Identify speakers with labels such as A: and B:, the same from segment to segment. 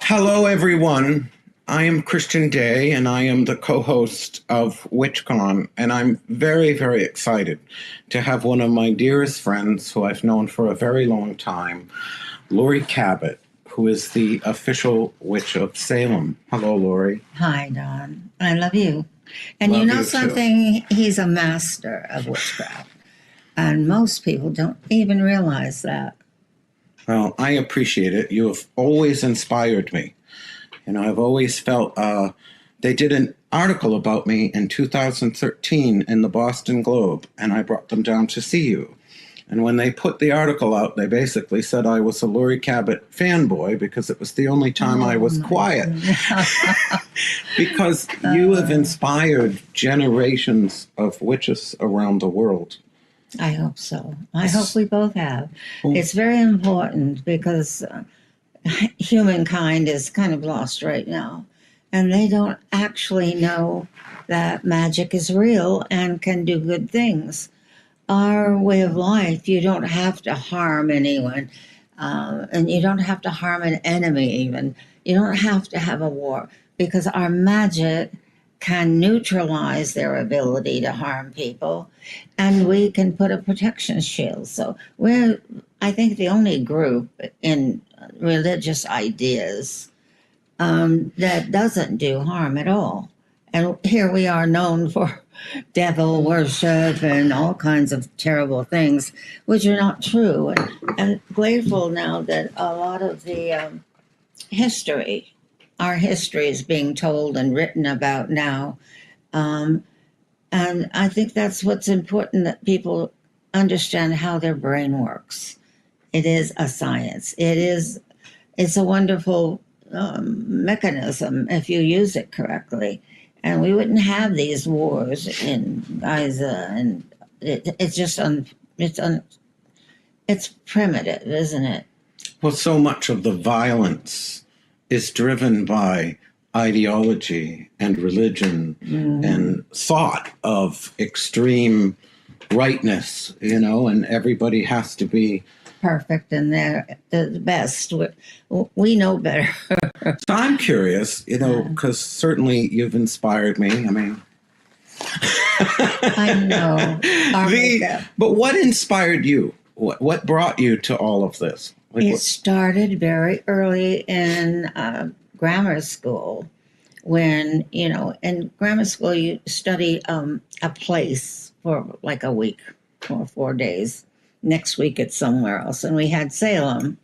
A: Hello, everyone. I am Christian Day, and I am the co-host of WitchCon, and I'm very, very excited to have one of my dearest friends who I've known for a very long time, Laurie Cabot, who is the official Witch of Salem. Hello, Laurie.
B: Hi, Don. I love you. And
A: Love
B: you know
A: you
B: something? He's a master of witchcraft. And most people don't even realize that.
A: Well, I appreciate it. You have always inspired me. I've always felt they did an article about me in 2013 in the Boston Globe, and I brought them down to see you. And when they put the article out, they basically said I was a Laurie Cabot fanboy because it was the only time I was quiet. Because you have inspired generations of witches around the world.
B: I hope so. I hope we both have. It's very important because humankind is kind of lost right now. And they don't actually know that magic is real and can do good things. Our way of life, you don't have to harm anyone. And you don't have to harm an enemy even. You don't have to have a war because our magic can neutralize their ability to harm people, and we can put a protection shield. So we're, I think, the only group in religious ideas that doesn't do harm at all. And here we are known for devil worship and all kinds of terrible things, which are not true. And grateful now that a lot of the history, our history is being told and written about now. And I think that's what's important, that people understand how their brain works. It is a science. It's a wonderful mechanism if you use it correctly. And we wouldn't have these wars in Gaza, and it's just it's primitive, isn't it?
A: Well, so much of the violence is driven by ideology and religion and thought of extreme rightness, and everybody has to be
B: perfect and they're the best. We know better.
A: So I'm curious, because certainly you've inspired me. I mean,
B: I know.
A: But what inspired you? What brought you to all of this?
B: It started very early in grammar school. When, in grammar school, you study a place for like a week or 4 days. Next week, it's somewhere else. And we had Salem.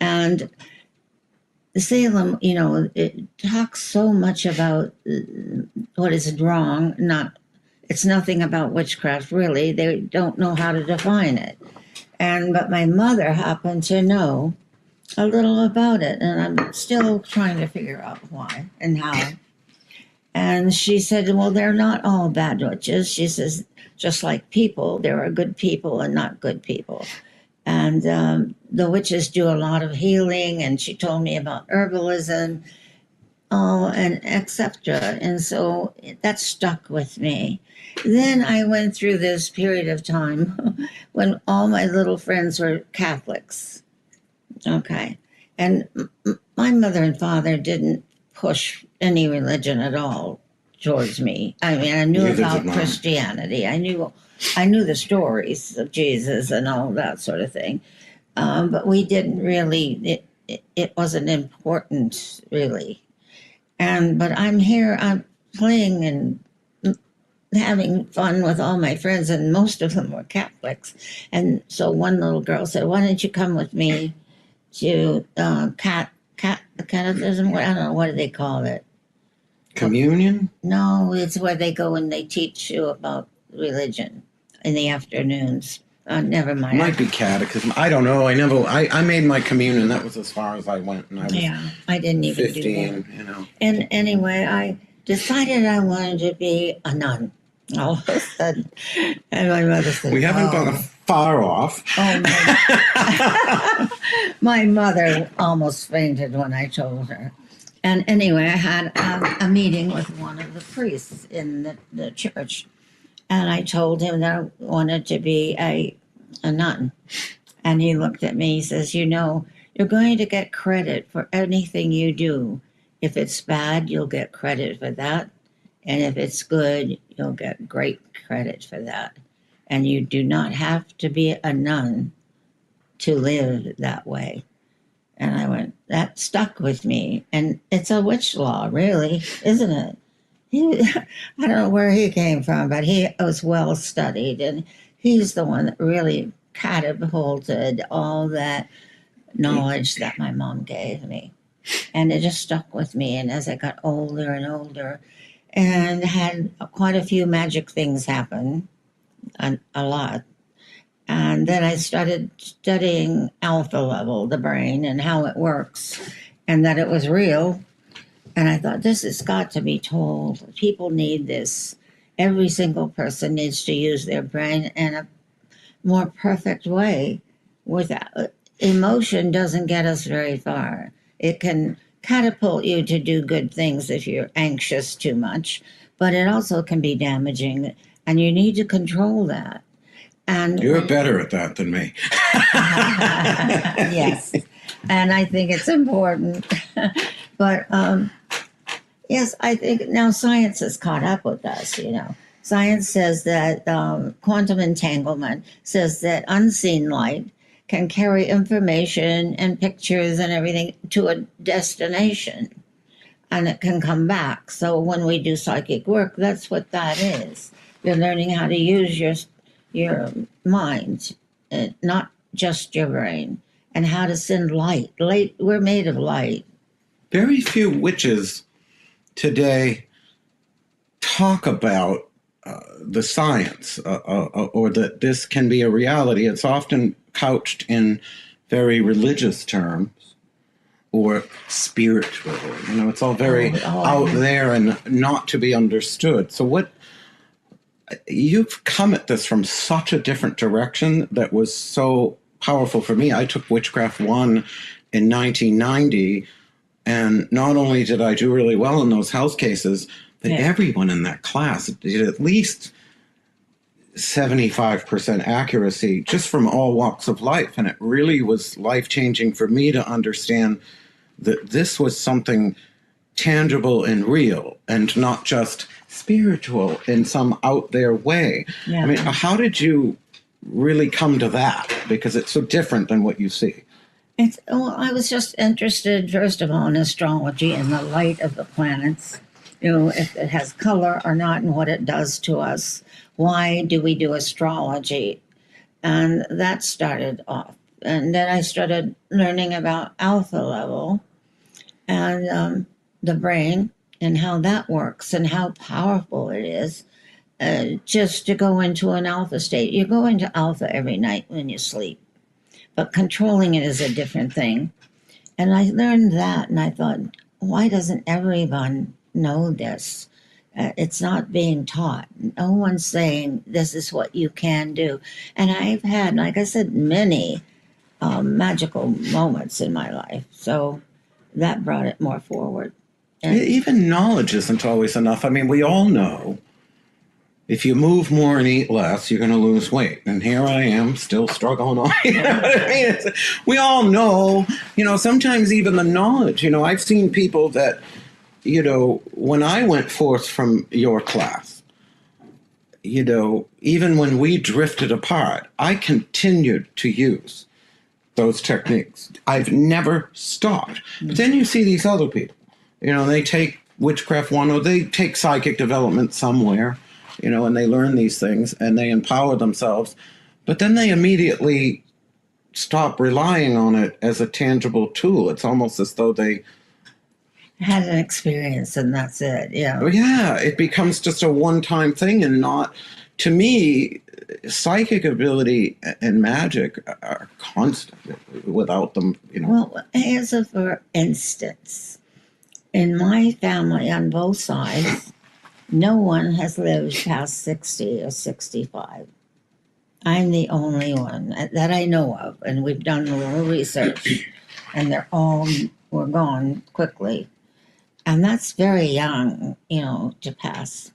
B: And Salem, it talks so much about what is wrong. It's nothing about witchcraft, really. They don't know how to define it. But my mother happened to know a little about it, and I'm still trying to figure out why and how. And she said, well, they're not all bad witches. She says, just like people, there are good people and not good people. And the witches do a lot of healing, and she told me about herbalism, and etc. And so that stuck with me. Then I went through this period of time when all my little friends were Catholics. Okay. And my mother and father didn't push any religion at all towards me. I mean, I knew about Christianity. I knew the stories of Jesus and all that sort of thing. But we didn't really, it wasn't important, really. But I'm here, I'm playing and having fun with all my friends, and most of them were Catholics. And so one little girl said, why don't you come with me to catechism? I don't know, what do they call it?
A: Communion?
B: No, it's where they go and they teach you about religion in the afternoons. Never mind.
A: It might be catechism. I don't know. I made my communion. That was as far as I went. And I was
B: I didn't even
A: 15,
B: do that. And anyway, I decided I wanted to be a nun all of a sudden. And my mother said,
A: we haven't gone far off.
B: Oh, my mother almost fainted when I told her. And anyway, I had a meeting with one of the priests in the church. And I told him that I wanted to be a nun. And he looked at me, he says, you're You're going to get credit for anything you do. If it's bad, you'll get credit for that. And if it's good, you'll get great credit for that. And you do not have to be a nun to live that way. And I went, that stuck with me. And it's a witch law, really, isn't it? I don't know where he came from, but he was well studied. And he's the one that really catapulted all that knowledge that my mom gave me. And it just stuck with me. And as I got older and older, and had quite a few magic things happen, a lot. And then I started studying alpha level, the brain, and how it works, and that it was real. And I thought, this has got to be told. People need this. Every single person needs to use their brain in a more perfect way. Without emotion doesn't get us very far. It can catapult you to do good things if you're anxious too much, but it also can be damaging, and you need to control that. And
A: You're better at that than me.
B: yes, and I think it's important. But yes, I think now science has caught up with us. Science says that quantum entanglement says that unseen light can carry information and pictures and everything to a destination, and it can come back. So when we do psychic work, that's what that is. You're learning how to use your mind, not just your brain, and how to send light. Light, we're made of light.
A: Very few witches today talk about the science or that this can be a reality. It's often couched in very religious terms or spiritual. It's all very out there and not to be understood. So you've come at this from such a different direction that was so powerful for me. I took Witchcraft 1 in 1990, and not only did I do really well in those health cases, but everyone in that class did at least 75% accuracy just from all walks of life. And it really was life-changing for me to understand that this was something tangible and real and not just spiritual in some out there way.
B: Yeah.
A: I mean, how did you really come to that? Because it's so different than what you see.
B: I was just interested, first of all, in astrology and the light of the planets. If it has color or not and what it does to us. Why do we do astrology? And that started off. And then I started learning about alpha level and the brain and how that works and how powerful it is just to go into an alpha state. You go into alpha every night when you sleep, but controlling it is a different thing. And I learned that, and I thought, why doesn't everyone know this? It's not being taught. No one's saying this is what you can do. And I've had, like I said, many magical moments in my life. So that brought it more forward. And
A: even knowledge isn't always enough. I mean, we all know if you move more and eat less, you're going to lose weight. And here I am still struggling on. You know what I mean? We all know, sometimes even the knowledge, I've seen people that, when I went forth from your class, even when we drifted apart, I continued to use those techniques. I've never stopped. But then you see these other people, they take Witchcraft 1 or they take psychic development somewhere, and they learn these things and they empower themselves. But then they immediately stop relying on it as a tangible tool. It's almost as though they
B: had an experience and that's it. Yeah.
A: Yeah, it becomes just a one-time thing and not, to me, psychic ability and magic are constant without them,
B: Well, as a for instance, in my family on both sides, no one has lived past 60 or 65. I'm the only one that I know of, and we've done a little research, and they're all were gone quickly. And that's very young, to pass.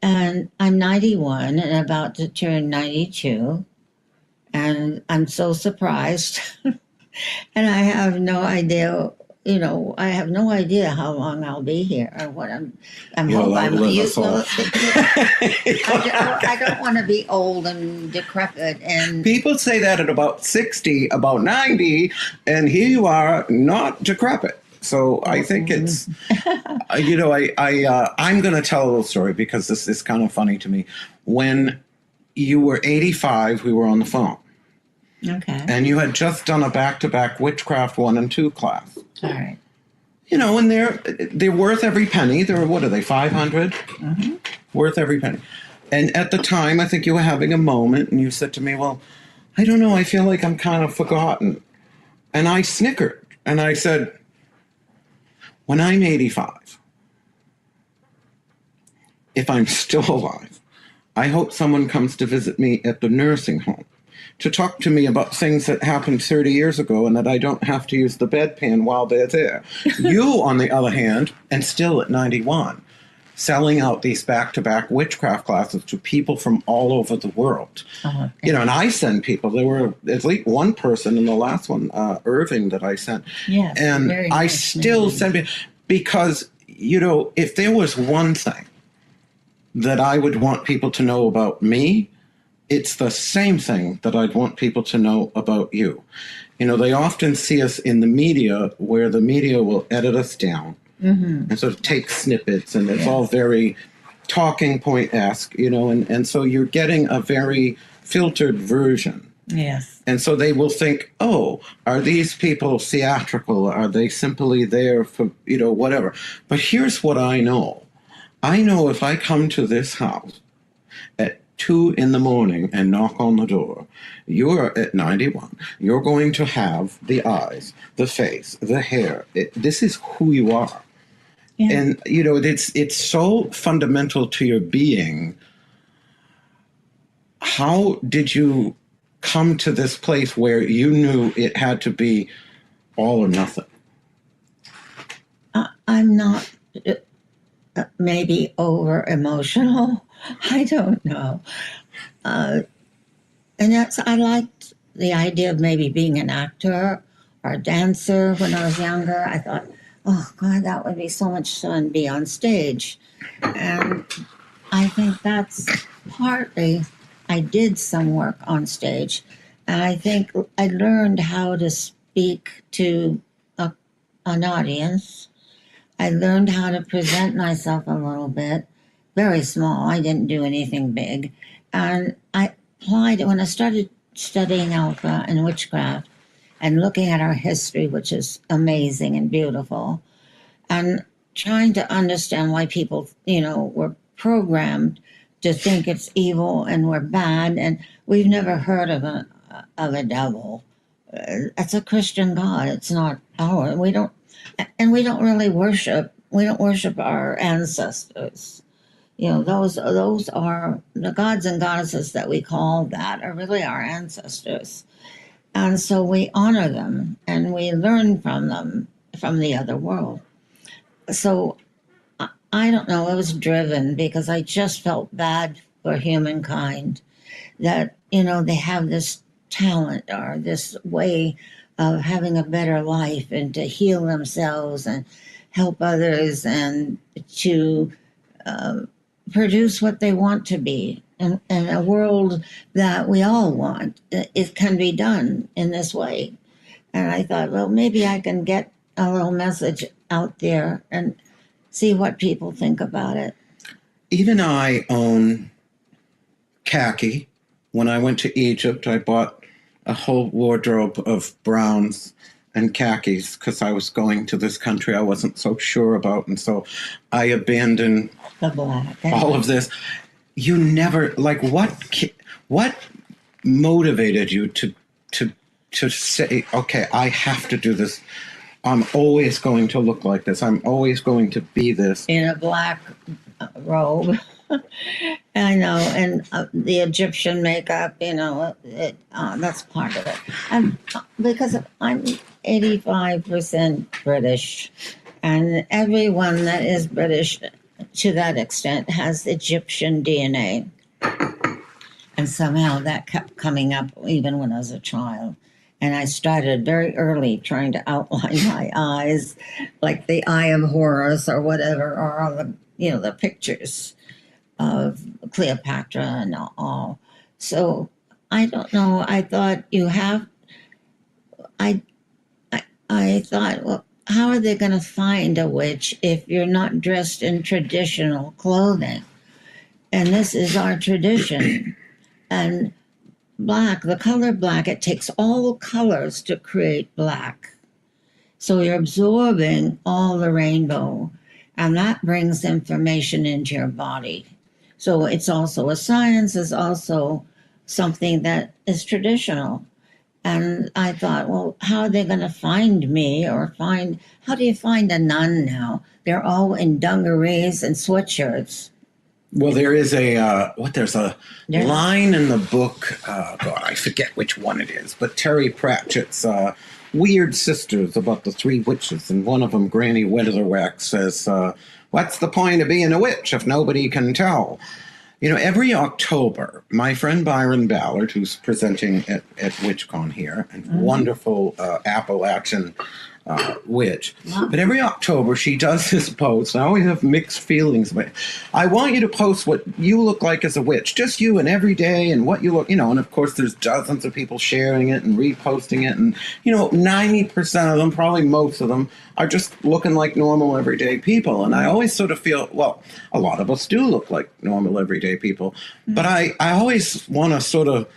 B: And I'm 91 and about to turn 92. And I'm so surprised And I have no idea, you know, I have no idea how long I'll be here or what I'm
A: You'll
B: hoping.
A: outlive us all.
B: I don't want to be old and decrepit and
A: People say that at about 60, about 90, and here you are, not decrepit. So I think it's, I'm going to tell a little story because this is kind of funny to me. When you were 85, we were on the phone.
B: okay.
A: And you had just done a back-to-back Witchcraft 1 and 2 class.
B: All right.
A: You know, and they're worth every penny. They're, what are they, 500?
B: Mm-hmm.
A: Worth every penny. And at the time, I think you were having a moment, and you said to me, well, I don't know, I feel like I'm kind of forgotten. And I snickered, and I said, when I'm 85, if I'm still alive, I hope someone comes to visit me at the nursing home to talk to me about things that happened 30 years ago and that I don't have to use the bedpan while they're there. You, on the other hand, and still at 91, selling out these back-to-back witchcraft classes to people from all over the world.
B: Okay.
A: You know, and I send people. There were at least one person in the last one, Irving, that I sent.
B: Yes,
A: And
B: very
A: I
B: nice
A: still
B: name.
A: send people because, you know, if there was one thing that I would want people to know about me, it's the same thing that I'd want people to know about you. You know, they often see us in the media where the media will edit us down and sort of take snippets, and it's all very talking point-esque, you know, and so you're getting a very filtered version.
B: Yes.
A: And so they will think, oh, are these people theatrical? Are they simply there for, you know, whatever? But here's what I know. I know if I come to this house at 2 in the morning and knock on the door, you're at 91. You're going to have the eyes, the face, the hair. This is who you are.
B: Yeah.
A: And, you know, it's so fundamental to your being. How did you come to this place where you knew it had to be all or nothing?
B: I'm not maybe over emotional. I don't know. And I liked the idea of maybe being an actor or a dancer when I was younger. I thought, oh God, that would be so much fun, be on stage. And I think that's partly, I did some work on stage. And I think I learned how to speak to an audience. I learned how to present myself a little bit, very small. I didn't do anything big. And I applied it when I started studying Alpha and witchcraft and looking at our history, which is amazing and beautiful, and trying to understand why people, you know, were programmed to think it's evil and we're bad. And we've never heard of a devil. It's a Christian God. It's not our. We don't really worship. We don't worship our ancestors. You know, those are the gods and goddesses that we call that are really our ancestors, and so we honor them and we learn from them from the other world. So I don't know. I was driven because I just felt bad for humankind that, you know, they have this talent or this way of having a better life and to heal themselves and help others and to produce what they want to be in a world that we all want. It can be done in this way. And I thought, well, maybe I can get a little message out there and see what people think about it.
A: Even I own khaki. When I went to Egypt, I bought a whole wardrobe of browns and khakis because I was going to this country I wasn't so sure about. And so I abandoned
B: The black.
A: all of this. You never, like, what motivated you to say, okay, I have to do this. I'm always going to look like this. I'm always going to be this.
B: In a black robe. I know, and the Egyptian makeup, you know, that's part of it. And because I'm 85% British, and everyone that is British to that extent has Egyptian DNA. And somehow that kept coming up even when I was a child. And I started very early trying to outline my eyes, like the Eye of Horus or whatever, or all the, the pictures of Cleopatra and all. So I don't know. I thought I, I thought, well, how are they going to find a witch if you're not dressed in traditional clothing? And this is our tradition. And black, the color black, it takes all colors to create black. So you're absorbing all the rainbow, and that brings information into your body. So it's also a science, it's also something that is traditional. And I thought, well, how are they going to find me how do you find a nun now? They're all in dungarees and sweatshirts.
A: Well, there's a line in the book, God, I forget which one it is, but Terry Pratchett's Weird Sisters about the three witches, and one of them, Granny Weatherwax, says, what's the point of being a witch if nobody can tell? Every October, my friend Byron Ballard, who's presenting at WitchCon here, and wonderful Appalachian witch. Wow. But every October she does this post. I always have mixed feelings about it. I want you to post what you look like as a witch, just you and every day, and what you look, and of course there's dozens of people sharing it and reposting it, and 90% of them, probably most of them, are just looking like normal everyday people. And I always sort of feel, well, a lot of us do look like normal everyday people, but I always want to sort of,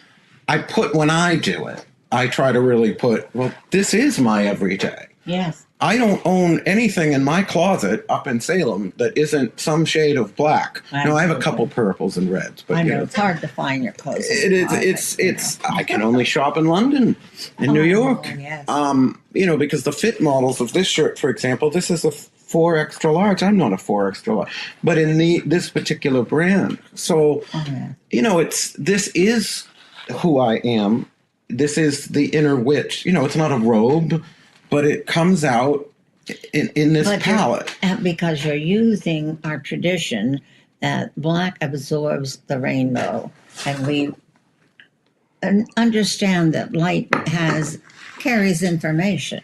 A: when I do it, I try to really put, well, this is my everyday.
B: Yes.
A: I don't own anything in my closet up in Salem that isn't some shade of black. I have a couple purples and reds, but
B: I know it's hard to find your clothes.
A: It is. It's. I can only shop in London, in New York.
B: Yes.
A: Because the fit models of this shirt, for example, this is a 4 extra large. I'm not a 4 extra large, but in this particular brand. So, this is who I am. This is the inner witch. It's not a robe, but it comes out in this palette.
B: Because you're using our tradition that black absorbs the rainbow. And we understand that light carries information.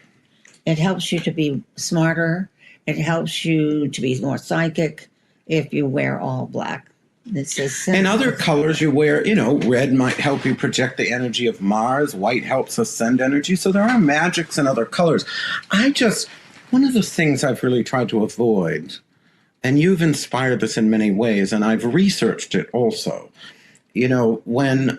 B: It helps you to be smarter. It helps you to be more psychic if you wear all black.
A: And other colors you wear, red might help you project the energy of Mars. White helps us send energy. So there are magics in other colors. One of the things I've really tried to avoid, and you've inspired this in many ways, and I've researched it also. When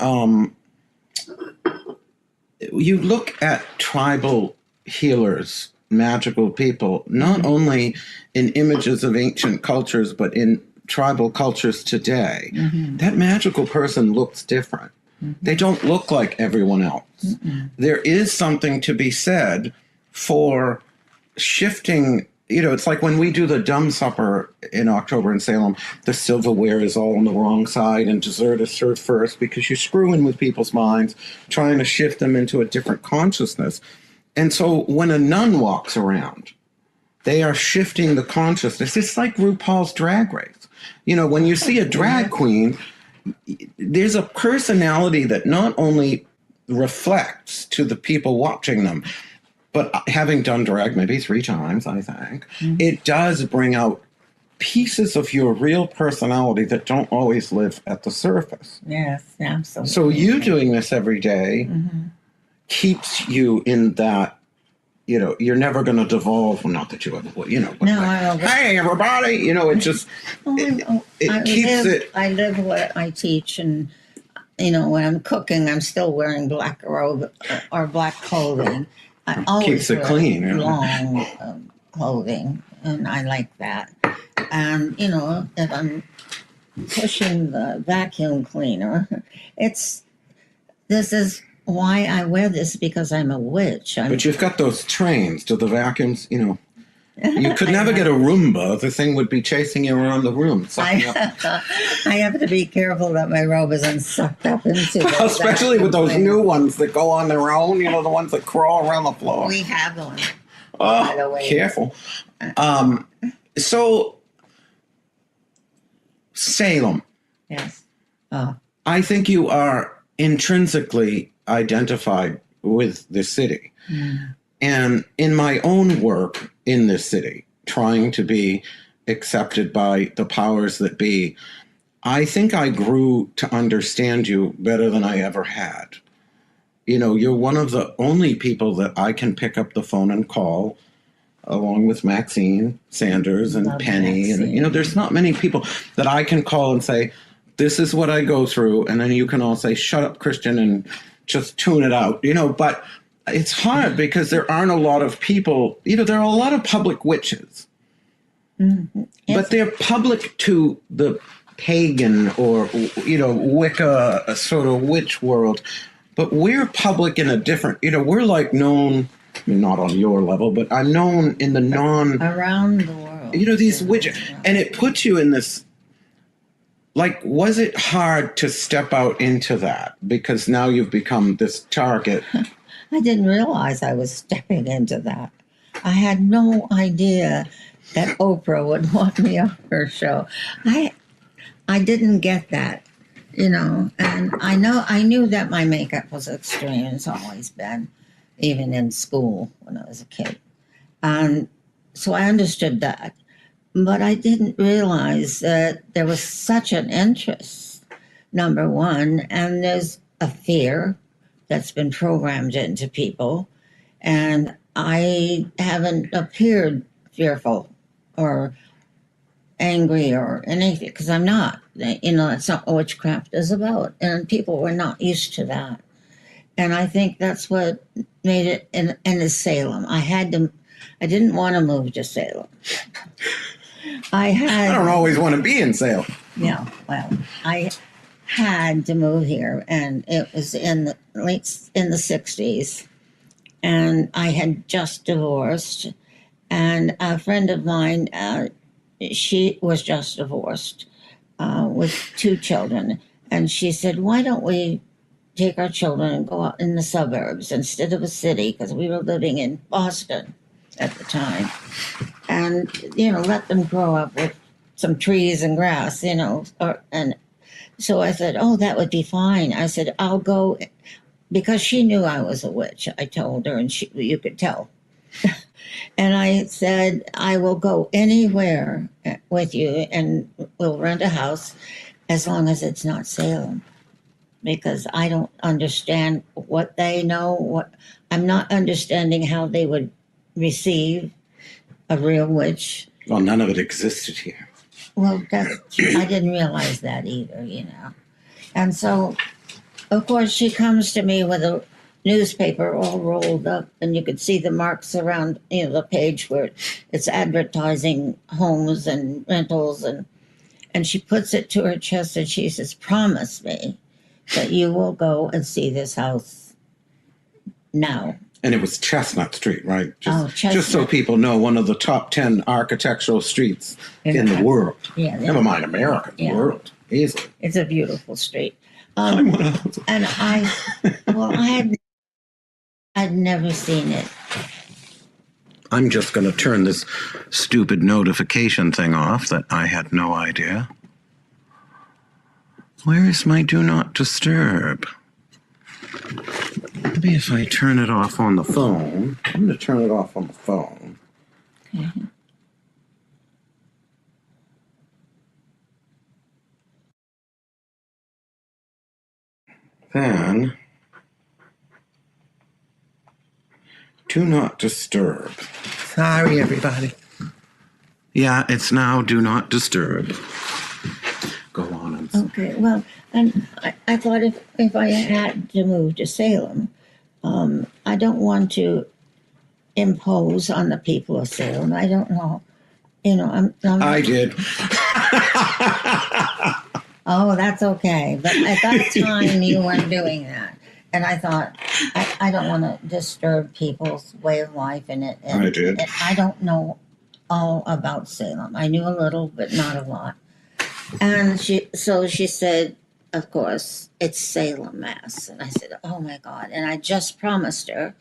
A: you look at tribal healers, magical people, not only in images of ancient cultures, but in tribal cultures today, that magical person looks different. They don't look like everyone else. There is something to be said for shifting. It's like when we do the dumb supper in October in Salem, the silverware is all on the wrong side and dessert is served first because you're screwing with people's minds, trying to shift them into a different consciousness. And so when a nun walks around, they are shifting the consciousness. It's like RuPaul's Drag Race. When you see a drag queen, there's a personality that not only reflects to the people watching them, but having done drag maybe 3 times, I think, it does bring out pieces of your real personality that don't always live at the surface.
B: Yes, absolutely.
A: So you doing this every day keeps you in that. You're never going to devolve. Well, not that you ever would, but
B: no,
A: like, hey, everybody, it just, it keeps it.
B: I live what I teach, and, when I'm cooking, I'm still wearing black robe or black clothing. I always
A: keeps it clean.
B: Long clothing, and I like that. And, if I'm pushing the vacuum cleaner, this is why I wear this, because I'm a witch.
A: But you've got those trains to the vacuums, You could never get a Roomba. The thing would be chasing you around the room.
B: I have to be careful that my robe isn't sucked up into it.
A: Especially with those new ones that go on their own, the ones that crawl around the floor.
B: We have one.
A: Oh,
B: by the way.
A: Careful. So, Salem.
B: Yes.
A: I think you are intrinsically identified with the city. And in my own work in this city, trying to be accepted by the powers that be, I think I grew to understand you better than I ever had. You know, you're one of the only people that I can pick up the phone and call, along with Maxine Sanders and
B: Love
A: Penny.
B: Maxine.
A: And, you know, there's not many people that I can call and say, this is what I go through. And then you can all say, shut up, Christian, and just tune it out, you know. But it's hard because there aren't a lot of people, you know, there are a lot of public witches, but they're public to the pagan or, you know, Wicca sort of witch world. But we're public in a different, you know, we're like known, I mean, not on your level, but I'm known in the
B: around the world.
A: you know, these witches. And it puts you in this, like, was it hard to step out into that? Because now you've become this target.
B: I didn't realize I was stepping into that. I had no idea that Oprah would want me on her show. I didn't get that, you know, and I knew that my makeup was extreme. It's always been, even in school when I was a kid. So I understood that. But I didn't realize that there was such an interest, number one, and there's a fear that's been programmed into people. And I haven't appeared fearful or angry or anything, because I'm not. You know, that's not what witchcraft is about. And people were not used to that. And I think that's what made it in Salem. I didn't want to move to Salem. I
A: don't always want to be in Salem.
B: Yeah, well, I had to move here, and it was in the 60s, and I had just divorced, and a friend of mine, she was just divorced with 2 children, and she said, why don't we take our children and go out in the suburbs instead of a city, because we were living in Boston at the time, and, you know, let them grow up with some trees and grass, you know, and so I said, oh, that would be fine. I said, I'll go, because she knew I was a witch. I told her, and you could tell. And I said, I will go anywhere with you, and we'll rent a house as long as it's not Salem, because I don't understand what they know. I'm not understanding how they would receive a real witch.
A: Well, none of it existed here.
B: Well, I didn't realize that either, you know. And so, of course, she comes to me with a newspaper all rolled up, and you could see the marks around, you know, the page where it's advertising homes and rentals, and she puts it to her chest, and she says, promise me that you will go and see this house now.
A: And it was Chestnut Street, right?
B: Chestnut.
A: Just so people know, one of the top 10 architectural streets in the world.
B: Yeah.
A: Never mind America, the world. Easily.
B: It's a beautiful street.
A: I'm one of those.
B: And I'd never seen it.
A: I'm just going to turn this stupid notification thing off that I had no idea. Where is my do not disturb? Maybe if I turn it off on the phone. I'm going to turn it off on the phone.
B: Okay.
A: Then, do not disturb. Sorry, everybody. Yeah, it's now do not disturb. Go on.
B: Okay, well, and I thought if I had to move to Salem, I don't want to impose on the people of Salem. I don't know. You know,
A: I did.
B: Oh, that's okay. But at that time, you weren't doing that. And I thought, I don't want to disturb people's way of life in it. And,
A: I did.
B: And I don't know all about Salem. I knew a little, but not a lot. And she said, of course, it's Salem, Mass. And I said, oh my God. And I just promised her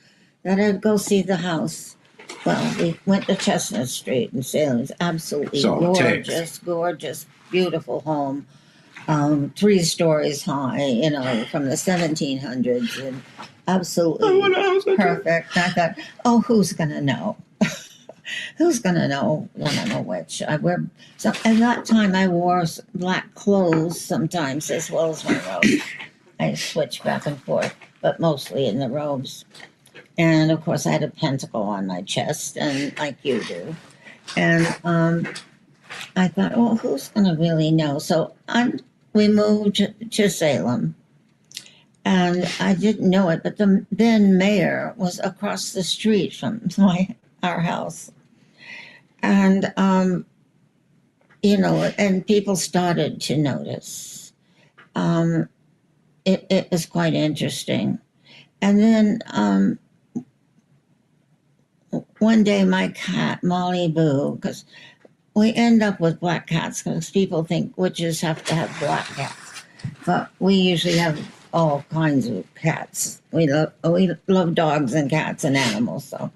B: that I'd go see the house. Well, we went to Chestnut Street in Salem. It's absolutely gorgeous, beautiful home. 3 stories high, you know, from the 1700s. And absolutely
A: What else?
B: perfect. I thought, oh, who's gonna know? Who's gonna know when I'm a witch? I wear so at that time I wore black clothes sometimes as well as my robes. I switched back and forth, but mostly in the robes. And of course, I had a pentacle on my chest, and like you do. And I thought, well, who's gonna really know? So we moved to Salem, and I didn't know it, but the then mayor was across the street from our house, and and people started to notice. It was quite interesting. And then one day, my cat Molly Boo, because we end up with black cats because people think witches have to have black cats, but we usually have all kinds of cats. We love dogs and cats and animals. So,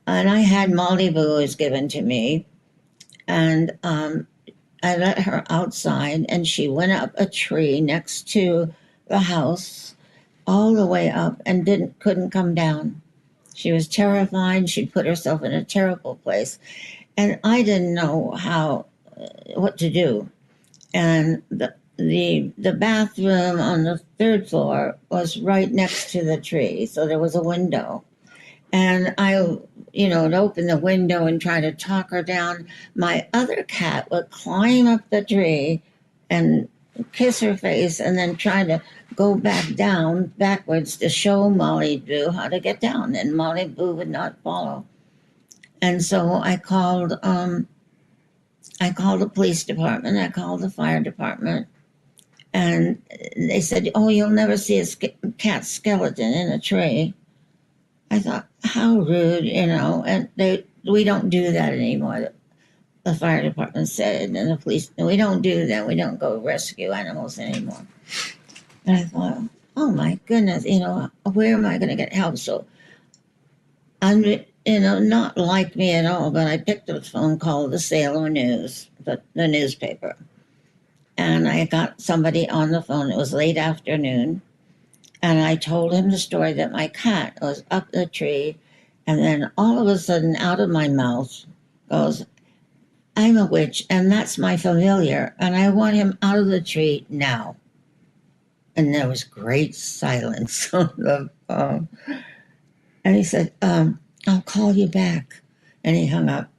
B: and I had Molly Boo was given to me, and I let her outside, and she went up a tree next to the house, all the way up, and couldn't come down. She was terrified. She'd put herself in a terrible place, and I didn't know what to do. And the bathroom on the third floor was right next to the tree, so there was a window. And I, would open the window and try to talk her down. My other cat would climb up the tree and kiss her face and then try to go back down backwards to show Molly Boo how to get down. And Molly Boo would not follow. And so I called the police department. I called the fire department. And they said, oh, you'll never see a cat skeleton in a tree. I thought, how rude, and we don't do that anymore. The fire department said, and the police, we don't do that. We don't go rescue animals anymore. And I thought, oh my goodness, where am I going to get help? So I'm, not like me at all, but I picked up the phone, called the Salem News, the newspaper. And I got somebody on the phone. It was late afternoon. And I told him the story that my cat was up the tree, and then all of a sudden, out of my mouth goes, I'm a witch, and that's my familiar, and I want him out of the tree now. And there was great silence on the phone. And he said, I'll call you back. And he hung up.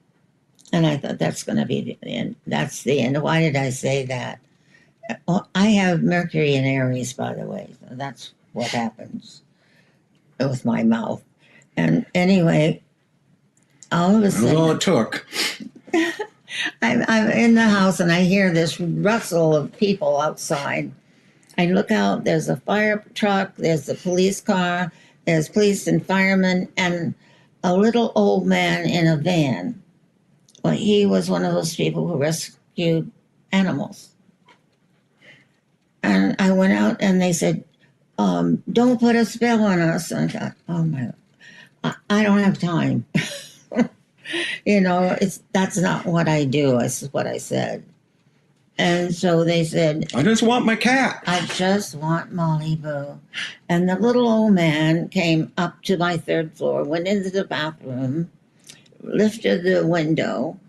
B: And I thought, that's going to be the end. That's the end. Why did I say that? Well, I have Mercury in Aries, by the way. So that's what happens with my mouth. And anyway, all of a sudden,
A: That's all it took.
B: I'm in the house and I hear this rustle of people outside. I look out, there's a fire truck, there's a police car, there's police and firemen, and a little old man in a van. Well, he was one of those people who rescued animals. And I went out and they said, don't put a spell on us. And I thought, oh my, I don't have time. That's not what I do. That's what I said. And so they said,
A: I just want my cat.
B: I just want Molly Boo. And the little old man came up to my third floor, went into the bathroom, lifted the window,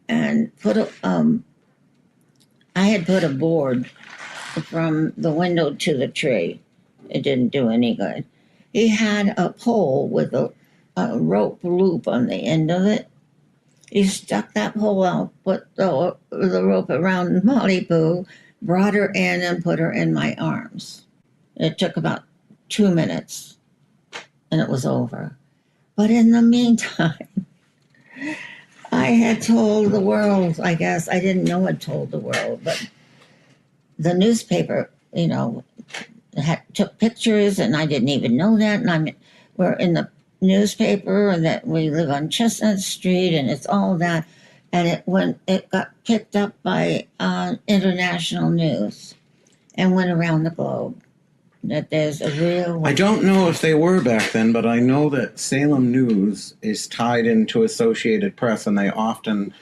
B: and I had put a board from the window to the tree. It didn't do any good. He had a pole with a rope loop on the end of it. He stuck that pole out, put the rope around Molly Boo, brought her in and put her in my arms. It took about 2 minutes and it was over. But in the meantime, I had told the world, I guess. I didn't know it told the world, but the newspaper, took pictures, and I didn't even know that. And we're in the newspaper, and that we live on Chestnut Street, and it's all that. And it got picked up by international news, and went around the globe. That there's a real.
A: I don't know if they were back then, but I know that Salem News is tied into Associated Press, and they often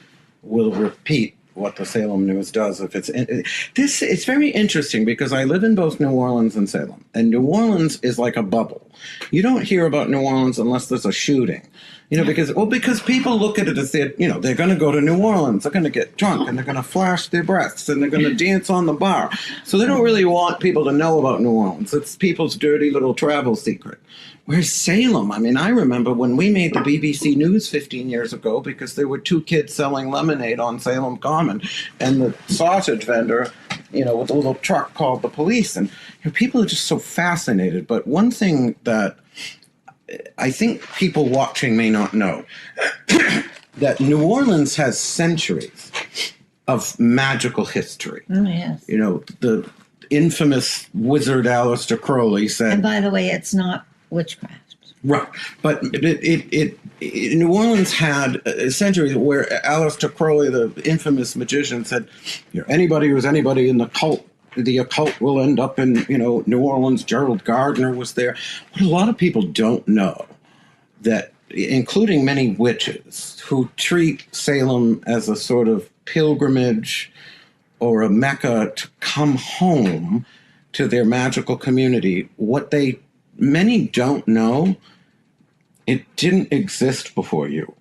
A: will repeat what the Salem News does. If it's very interesting because I live in both New Orleans and Salem, and New Orleans is like a bubble. You don't hear about New Orleans unless there's a shooting, because people look at it as they're going to go to New Orleans, they're going to get drunk, and they're going to flash their breasts, and they're going to dance on the bar. So they don't really want people to know about New Orleans. It's people's dirty little travel secret. Where's Salem? I mean, I remember when we made the BBC News 15 years ago because there were two kids selling lemonade on Salem Common and the sausage vendor, with a little truck called the police. And people are just so fascinated. But one thing that I think people watching may not know, that New Orleans has centuries of magical history.
B: Oh, yes.
A: The infamous wizard Aleister Crowley said...
B: And by the way, it's not witchcraft.
A: Right, but New Orleans had centuries where Aleister Crowley, the infamous magician, said, anybody who's anybody in the occult will end up in New Orleans. Gerald Gardner was there. What a lot of people don't know, that including many witches who treat Salem as a sort of pilgrimage or a mecca to come home to their magical community, many don't know, it didn't exist before you.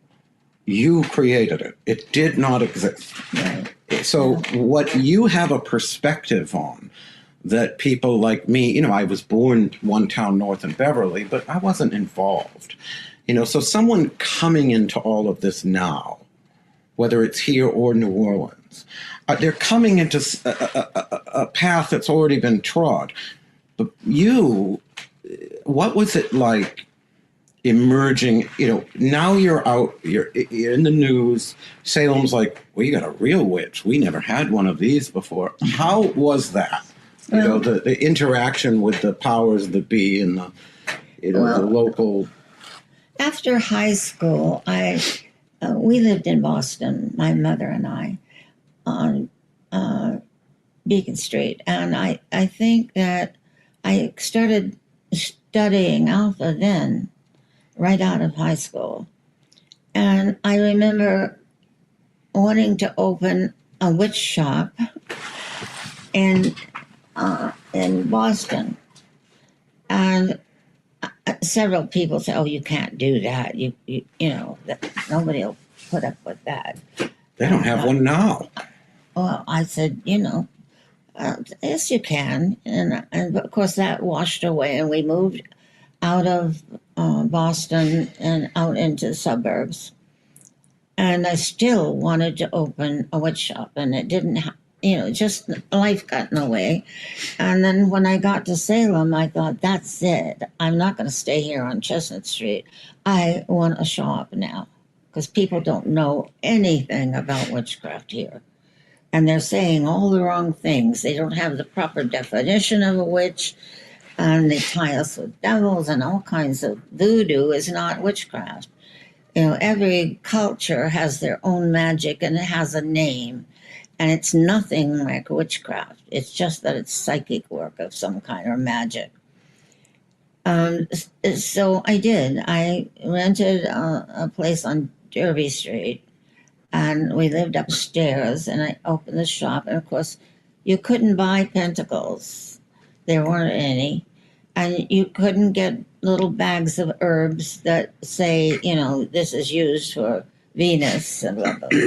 A: You created it. It did not exist.
B: Right.
A: So what you have a perspective on that people like me, I was born one town north in Beverly, but I wasn't involved. So someone coming into all of this now, whether it's here or New Orleans, they're coming into a path that's already been trod. But what was it like emerging? Now you're out, you're in the news. Salem's like, we got a real witch. We never had one of these before. How was that? The interaction with the powers that be and the local.
B: After high school, we lived in Boston, my mother and I, on Beacon Street, and I think that I started studying Alpha then, right out of high school. And I remember wanting to open a witch shop in Boston. And several people said, "Oh, you can't do that. That nobody will put up with that."
A: They don't have one now.
B: Well, I said, yes, you can. And of course, that washed away, and we moved out of Boston and out into the suburbs. And I still wanted to open a witch shop, and it didn't, just life got in the way. And then when I got to Salem, I thought, that's it. I'm not going to stay here on Chestnut Street. I want a shop now, because people don't know anything about witchcraft here. And they're saying all the wrong things. They don't have the proper definition of a witch, and they tie us with devils and all kinds of voodoo is not witchcraft. Every culture has their own magic, and it has a name, and it's nothing like witchcraft. It's just that it's psychic work of some kind or magic. So I did. I rented a place on Derby Street, and we lived upstairs, and I opened the shop. And of course, you couldn't buy pentacles. There weren't any. And you couldn't get little bags of herbs that say, this is used for Venus and blah, blah, blah.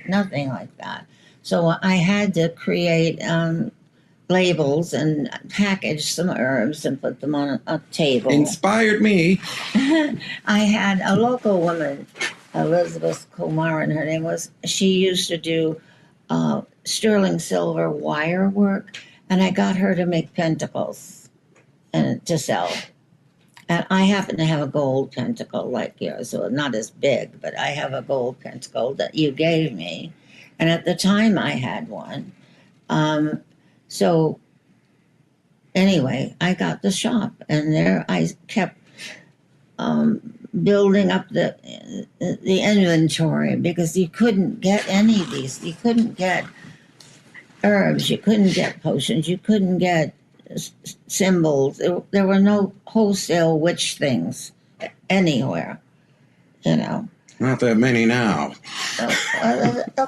B: Nothing like that. So I had to create labels and package some herbs and put them on a table.
A: Inspired me.
B: I had a local woman, Elizabeth Comarin, her name was. She used to do sterling silver wire work, and I got her to make pentacles and to sell. And I happen to have a gold pentacle like yours, so not as big, but I have a gold pentacle that you gave me. And at the time I had one. So anyway, I got the shop, and there I kept building up the inventory, because you couldn't get any of these. You couldn't get herbs, you couldn't get potions, you couldn't get symbols. There were no wholesale witch things anywhere,
A: Not that many now.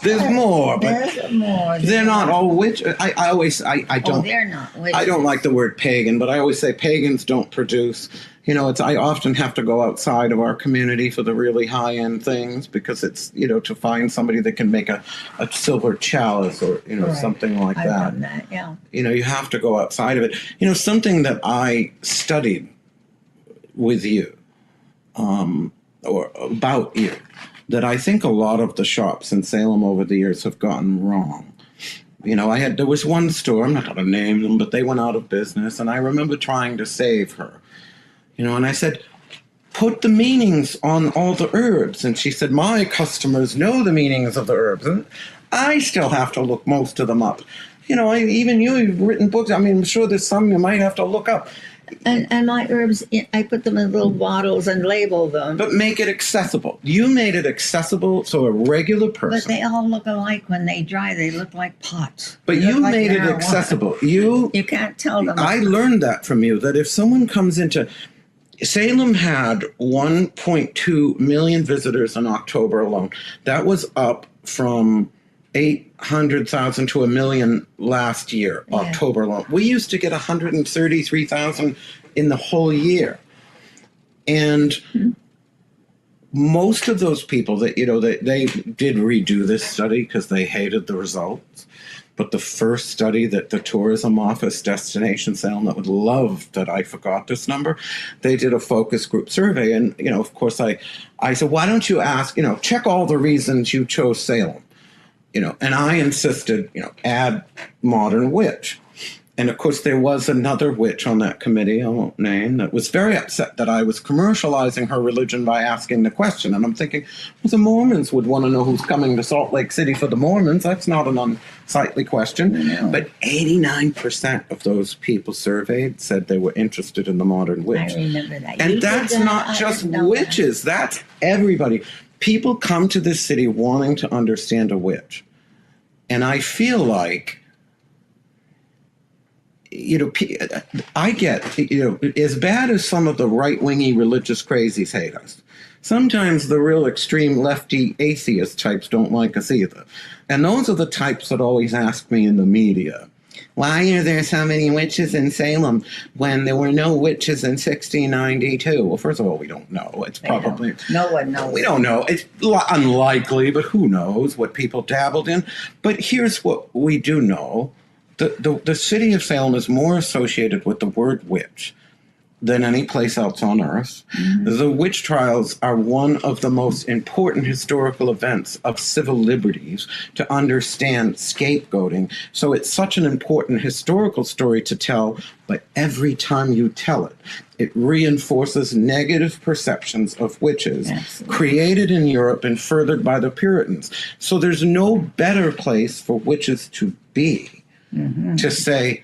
A: There's more, but
B: there's more.
A: they're not all witch. I always, I
B: Oh,
A: don't,
B: they're not witches.
A: I don't like the word pagan, but I always say pagans don't produce. You know, I often have to go outside of our community for the really high end things because it's, you know, to find somebody that can make a silver chalice or, you know,
B: Right.
A: something like
B: I've
A: that.
B: done that, yeah.
A: You know, you have to go outside of it. You know, something that I studied with you, or about you, that I think a lot of the shops in Salem over the years have gotten wrong. You know, there was one store, I'm not going to name them, but they went out of business, and I remember trying to save her. You know, and I said, put the meanings on all the herbs. And she said, my customers know the meanings of the herbs, and I still have to look most of them up. You know, even you've written books. I mean, I'm sure there's some you might have to look up.
B: And my herbs, I put them in little bottles and label them.
A: But make it accessible. You made it accessible so a regular
B: But
A: person.
B: they all look alike when they dry. They look like pots.
A: But
B: They look
A: you
B: like
A: made it
B: marijuana.
A: accessible.
B: You can't tell them.
A: I learned that from you, that if someone comes into Salem had 1.2 million visitors in October alone. That was up from 800,000 to a million last year,
B: Yeah.
A: October alone. We used to get 133,000 in the whole year. And most of those people that, you know, they did redo this study because they hated the results. But the first study that the tourism office, Destination Salem, that would love that I forgot this number, they did a focus group survey. And, you know, of course, I said, why don't you ask, you know, check all the reasons you chose Salem, you know, and I insisted, you know, add modern witch. And of course, there was another witch on that committee, I won't name, that was very upset that I was commercializing her religion by asking the question. And I'm thinking, well, the Mormons would want to know who's coming to Salt Lake City for the Mormons. That's not an unsightly question.
B: No.
A: But 89% of those people surveyed said they were interested in the modern witch.
B: I remember that. You
A: And
B: did
A: that's
B: that?
A: not
B: I
A: just
B: didn't know
A: witches. That's everybody. People come to this city wanting to understand a witch. And I feel like, you know, I get, you know, as bad as some of the right-wingy religious crazies hate us, sometimes the real extreme lefty atheist types don't like us either. And those are the types that always ask me in the media, why are there so many witches in Salem when there were no witches in 1692? Well, first of all, we don't know. It's probably...
B: No one knows.
A: We don't know. It's unlikely, but who knows what people dabbled in. But here's what we do know. The city of Salem is more associated with the word witch than any place else on earth. Mm-hmm. The witch trials are one of the most important historical events of civil liberties to understand scapegoating. So it's such an important historical story to tell, but every time you tell it, it reinforces negative perceptions of witches.
B: Absolutely.
A: Created in Europe and furthered by the Puritans. So there's no better place for witches to be. Mm-hmm. To say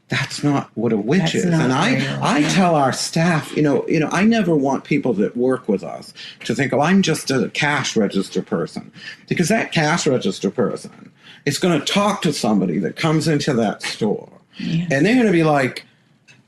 A: that's not what a witch is. And I tell our staff, you know, I never want people that work with us to think, oh, I'm just a cash register person, because that cash register person is going to talk to somebody that comes into that store, and they're going to be like,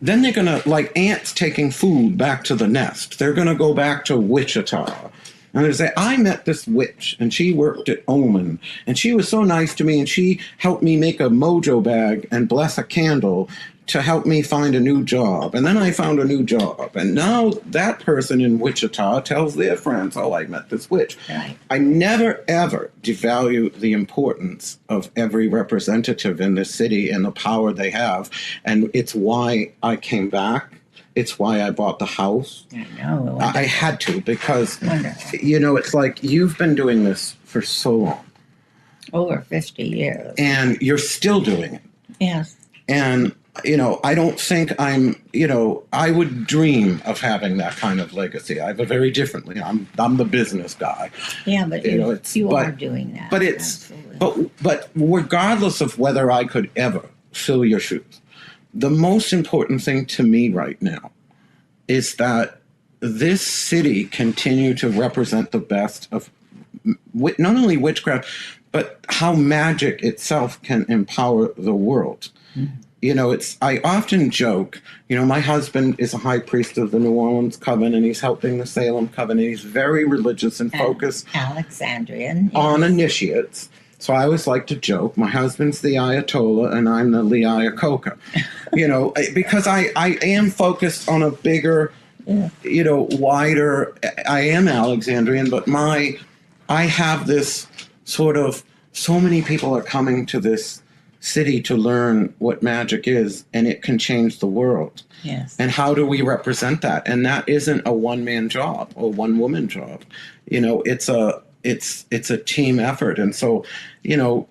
A: then they're going to, like ants taking food back to the nest, they're going to go back to Wichita. And they say, I met this witch, and she worked at Omen, and she was so nice to me, and she helped me make a mojo bag and bless a candle to help me find a new job. And then I found a new job. And now that person in Wichita tells their friends, oh, I met this witch.
B: Right.
A: I never, ever devalue the importance of every representative in this city and the power they have. And it's why I came back. It's why I bought the house.
B: I know.
A: I had to, because,
B: Wonderful.
A: you know, it's like you've been doing this for so long.
B: Over 50 years.
A: And you're still doing it.
B: Yes.
A: And, you know, I don't think I'm, you know, I would dream of having that kind of legacy. I have a very differently. I'm the business guy.
B: Yeah, but you are doing that.
A: But it's, but regardless of whether I could ever fill your shoes, the most important thing to me right now is that this city continue to represent the best of not only witchcraft, but how magic itself can empower the world. Mm-hmm. I often joke, my husband is a high priest of the New Orleans Coven, and he's helping the Salem Coven, and he's very religious and focused
B: Alexandrian,
A: on initiates. So I always like to joke, my husband's the Ayatollah and I'm the Liayakoka, because I am focused on a bigger, wider, I am Alexandrian, but I have this sort of, so many people are coming to this city to learn what magic is, and it can change the world.
B: Yes.
A: And how do we represent that? And that isn't a one-man job or one-woman job. It's a team effort. And so,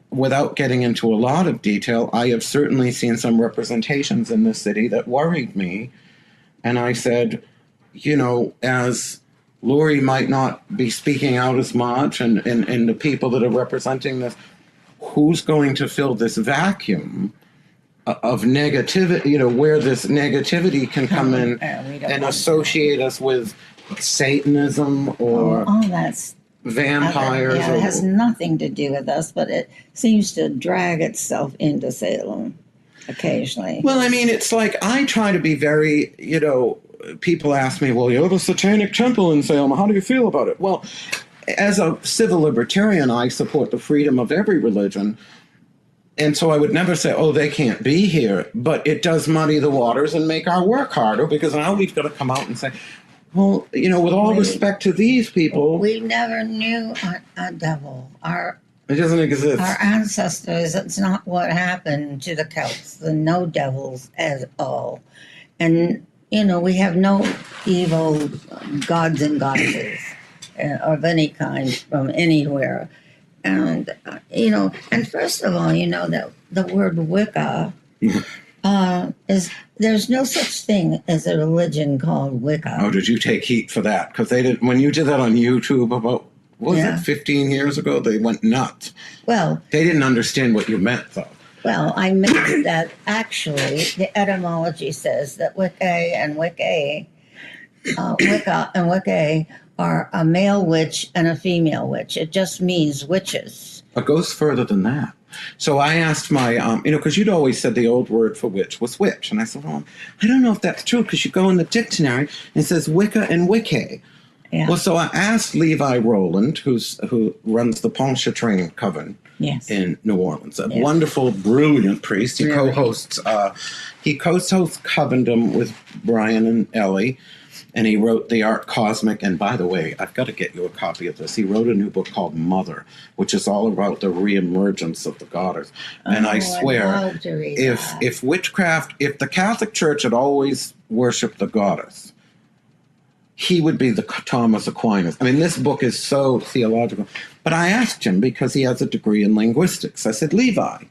A: without getting into a lot of detail, I have certainly seen some representations in this city that worried me. And I said, as Laurie might not be speaking out as much, and the people that are representing this, who's going to fill this vacuum of negativity, where this negativity can come in and associate us with Satanism or
B: that's
A: vampires.
B: it has nothing to do with us, but it seems to drag itself into Salem occasionally.
A: Well, it's like I try to be very, people ask me, well, you have a satanic temple in Salem. How do you feel about it? Well, as a civil libertarian, I support the freedom of every religion. And so I would never say, oh, they can't be here. But it does muddy the waters and make our work harder, because now we've got to come out and say, well, with all respect to these people.
B: We never knew a devil.
A: It doesn't exist.
B: Our ancestors, it's not what happened to the Celts, the no devils at all. And, we have no evil gods and goddesses of any kind from anywhere. And, and first of all, that the word Wicca there's no such thing as a religion called Wicca.
A: Oh, did you take heat for that? Because they did, when you did that on YouTube about, what was it, 15 years ago, they went nuts.
B: Well,
A: they didn't understand what you meant, though.
B: Well, I meant that actually the etymology says that Wicca and Wicca are a male witch and a female witch. It just means witches.
A: It goes further than that. So I asked my, because you'd always said the old word for witch was witch. And I said, well, I don't know if that's true, because you go in the dictionary and it says Wicca and Wicca.
B: Yeah.
A: Well, so I asked Levi Rowland, who runs the Pontchartrain Coven in New Orleans, a wonderful, brilliant priest. He co-hosts Covendom with Brian and Ellie. And he wrote The Art Cosmic. And by the way, I've got to get you a copy of this. He wrote a new book called Mother, which is all about the reemergence of the goddess. And I swear, if witchcraft, if the Catholic Church had always worshipped the goddess, he would be the Thomas Aquinas. This book is so theological. But I asked him, because he has a degree in linguistics. I said, Levi,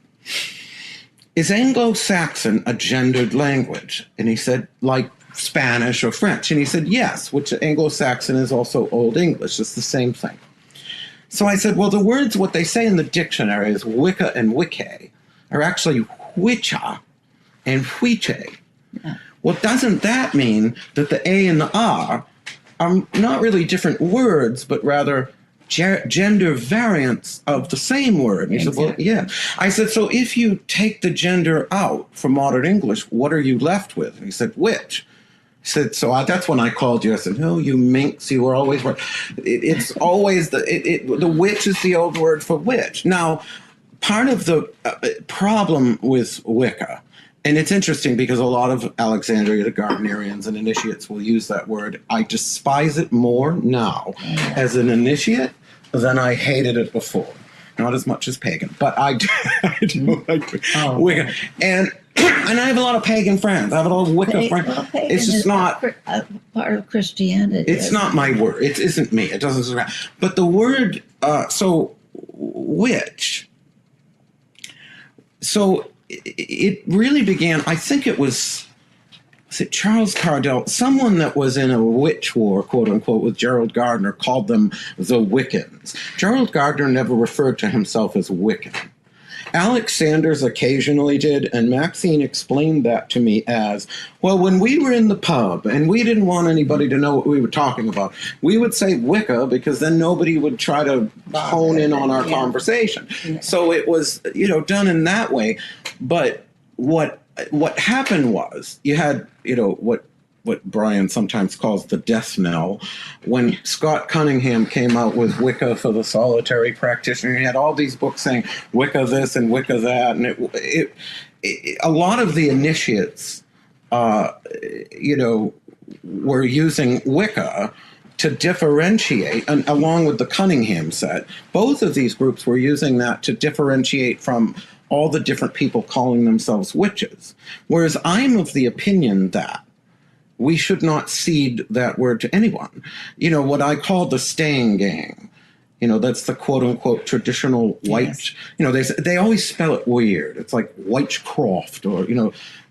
A: is Anglo-Saxon a gendered language? And he said, like Spanish or French. And he said, yes, which Anglo-Saxon is also Old English. It's the same thing. So I said, well, the words, what they say in the dictionary is Wicca and Wicca are actually Witcha and Huiche. Yeah. Well, doesn't that mean that the A and the R are not really different words, but rather gender variants of the same word? He said, well, yeah. I said, so if you take the gender out from modern English, what are you left with? And he said, witch. He said, so that's when I called you. I said, no, you minx, you were always right. It's always the witch is the old word for witch. Now, part of the problem with Wicca, and it's interesting because a lot of Alexandria, the Gardnerians and initiates will use that word. I despise it more now as an initiate than I hated it before. Not as much as pagan, but I do like Wicca. And I have a lot of pagan friends. I have a lot of Wicca friends.
B: Well,
A: it's just not
B: part of Christianity.
A: It's not my word. It isn't me. It doesn't surround. But the word, witch. So it really began, I think it was Charles Cardell, someone that was in a witch war, quote unquote, with Gerald Gardner, called them the Wiccans. Gerald Gardner never referred to himself as Wiccan. Alex Sanders occasionally did, and Maxine explained that to me as, well, when we were in the pub and we didn't want anybody to know what we were talking about, we would say Wicca because then nobody would try to hone in on our conversation. Yeah. So it was, done in that way. But what what happened was you had, what Brian sometimes calls the death knell. When Scott Cunningham came out with Wicca for the Solitary Practitioner, he had all these books saying Wicca this and Wicca that, and a lot of the initiates, were using Wicca to differentiate, and along with the Cunningham set, both of these groups were using that to differentiate from all the different people calling themselves witches. Whereas I'm of the opinion that we should not cede that word to anyone. What I call the staying gang. That's the quote unquote traditional white, yes. They always spell it weird. It's like Witchcraft, or,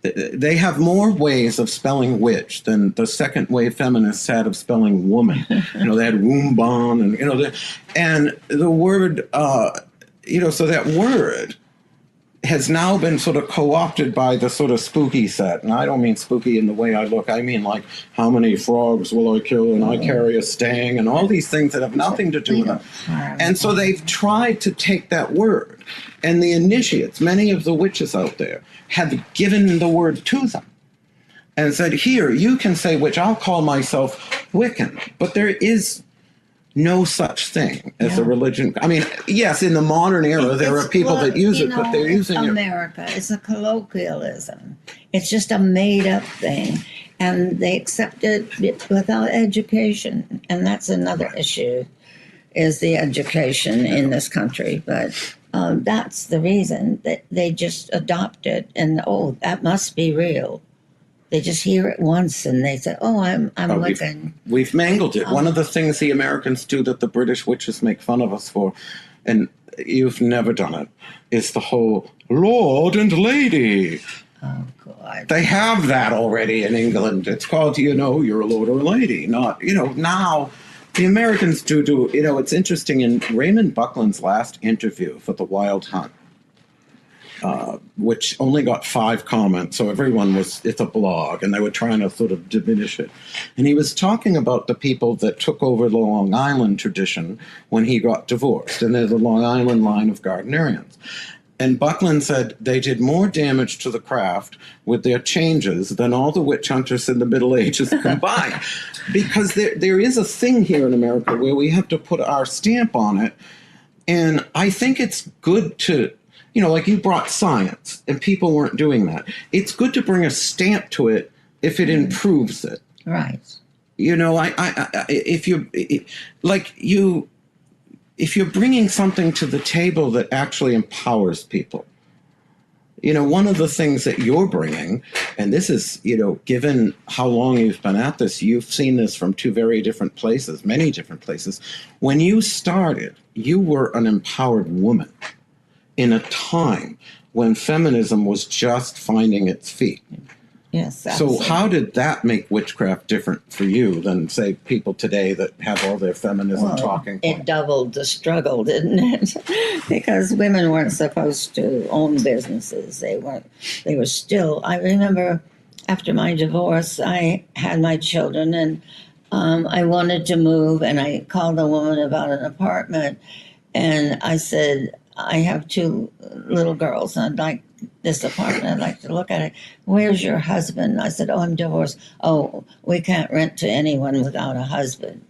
A: they have more ways of spelling witch than the second wave feminists had of spelling woman. They had wombon and the word, so that word has now been sort of co-opted by the sort of spooky set. And I don't mean spooky in the way I look. I mean, like, how many frogs will I kill? And I carry a stang, and all these things that have nothing to do with it. And so they've tried to take that word. And the initiates, many of the witches out there, have given the word to them and said, here, you can say witch. I'll call myself Wiccan. But there is no such thing as a religion. I mean, yes, in the modern era, there are people that use it, but they're using
B: America. It's a colloquialism. It's just a made-up thing, and they accept it without education, and that's another issue, is the education in this country. But that's the reason that they just adopt it, and that must be real. They just hear it once and they say, I'm Wiccan.
A: We've mangled it. One of the things the Americans do that the British witches make fun of us for, and you've never done it, is the whole Lord and Lady.
B: Oh, God.
A: They have that already in England. It's called, you're a Lord or a Lady. Not, now the Americans do, it's interesting. In Raymond Buckland's last interview for The Wild Hunt, which only got 5 comments, so everyone it's a blog, and they were trying to sort of diminish it. And he was talking about the people that took over the Long Island tradition when he got divorced, and there's a Long Island line of Gardnerians. And Buckland said they did more damage to the craft with their changes than all the witch hunters in the Middle Ages combined. Because there is a thing here in America where we have to put our stamp on it, and I think it's good to, like you brought science, and people weren't doing that. It's good to bring a stamp to it if it improves it.
B: Right.
A: If you're bringing something to the table that actually empowers people. One of the things that you're bringing, and this is, given how long you've been at this, you've seen this from 2 very different places, many different places. When you started, you were an empowered woman in a time when feminism was just finding its feet.
B: Yes, absolutely.
A: So how did that make witchcraft different for you than, say, people today that have all their feminism talking points?
B: It doubled the struggle, didn't it? Because women weren't supposed to own businesses. They were still, I remember after my divorce, I had my children, and I wanted to move, and I called a woman about an apartment, and I said, I have 2 little girls, and I'd like this apartment. I'd like to look at it. Where's your husband? I said, I'm divorced. Oh, we can't rent to anyone without a husband.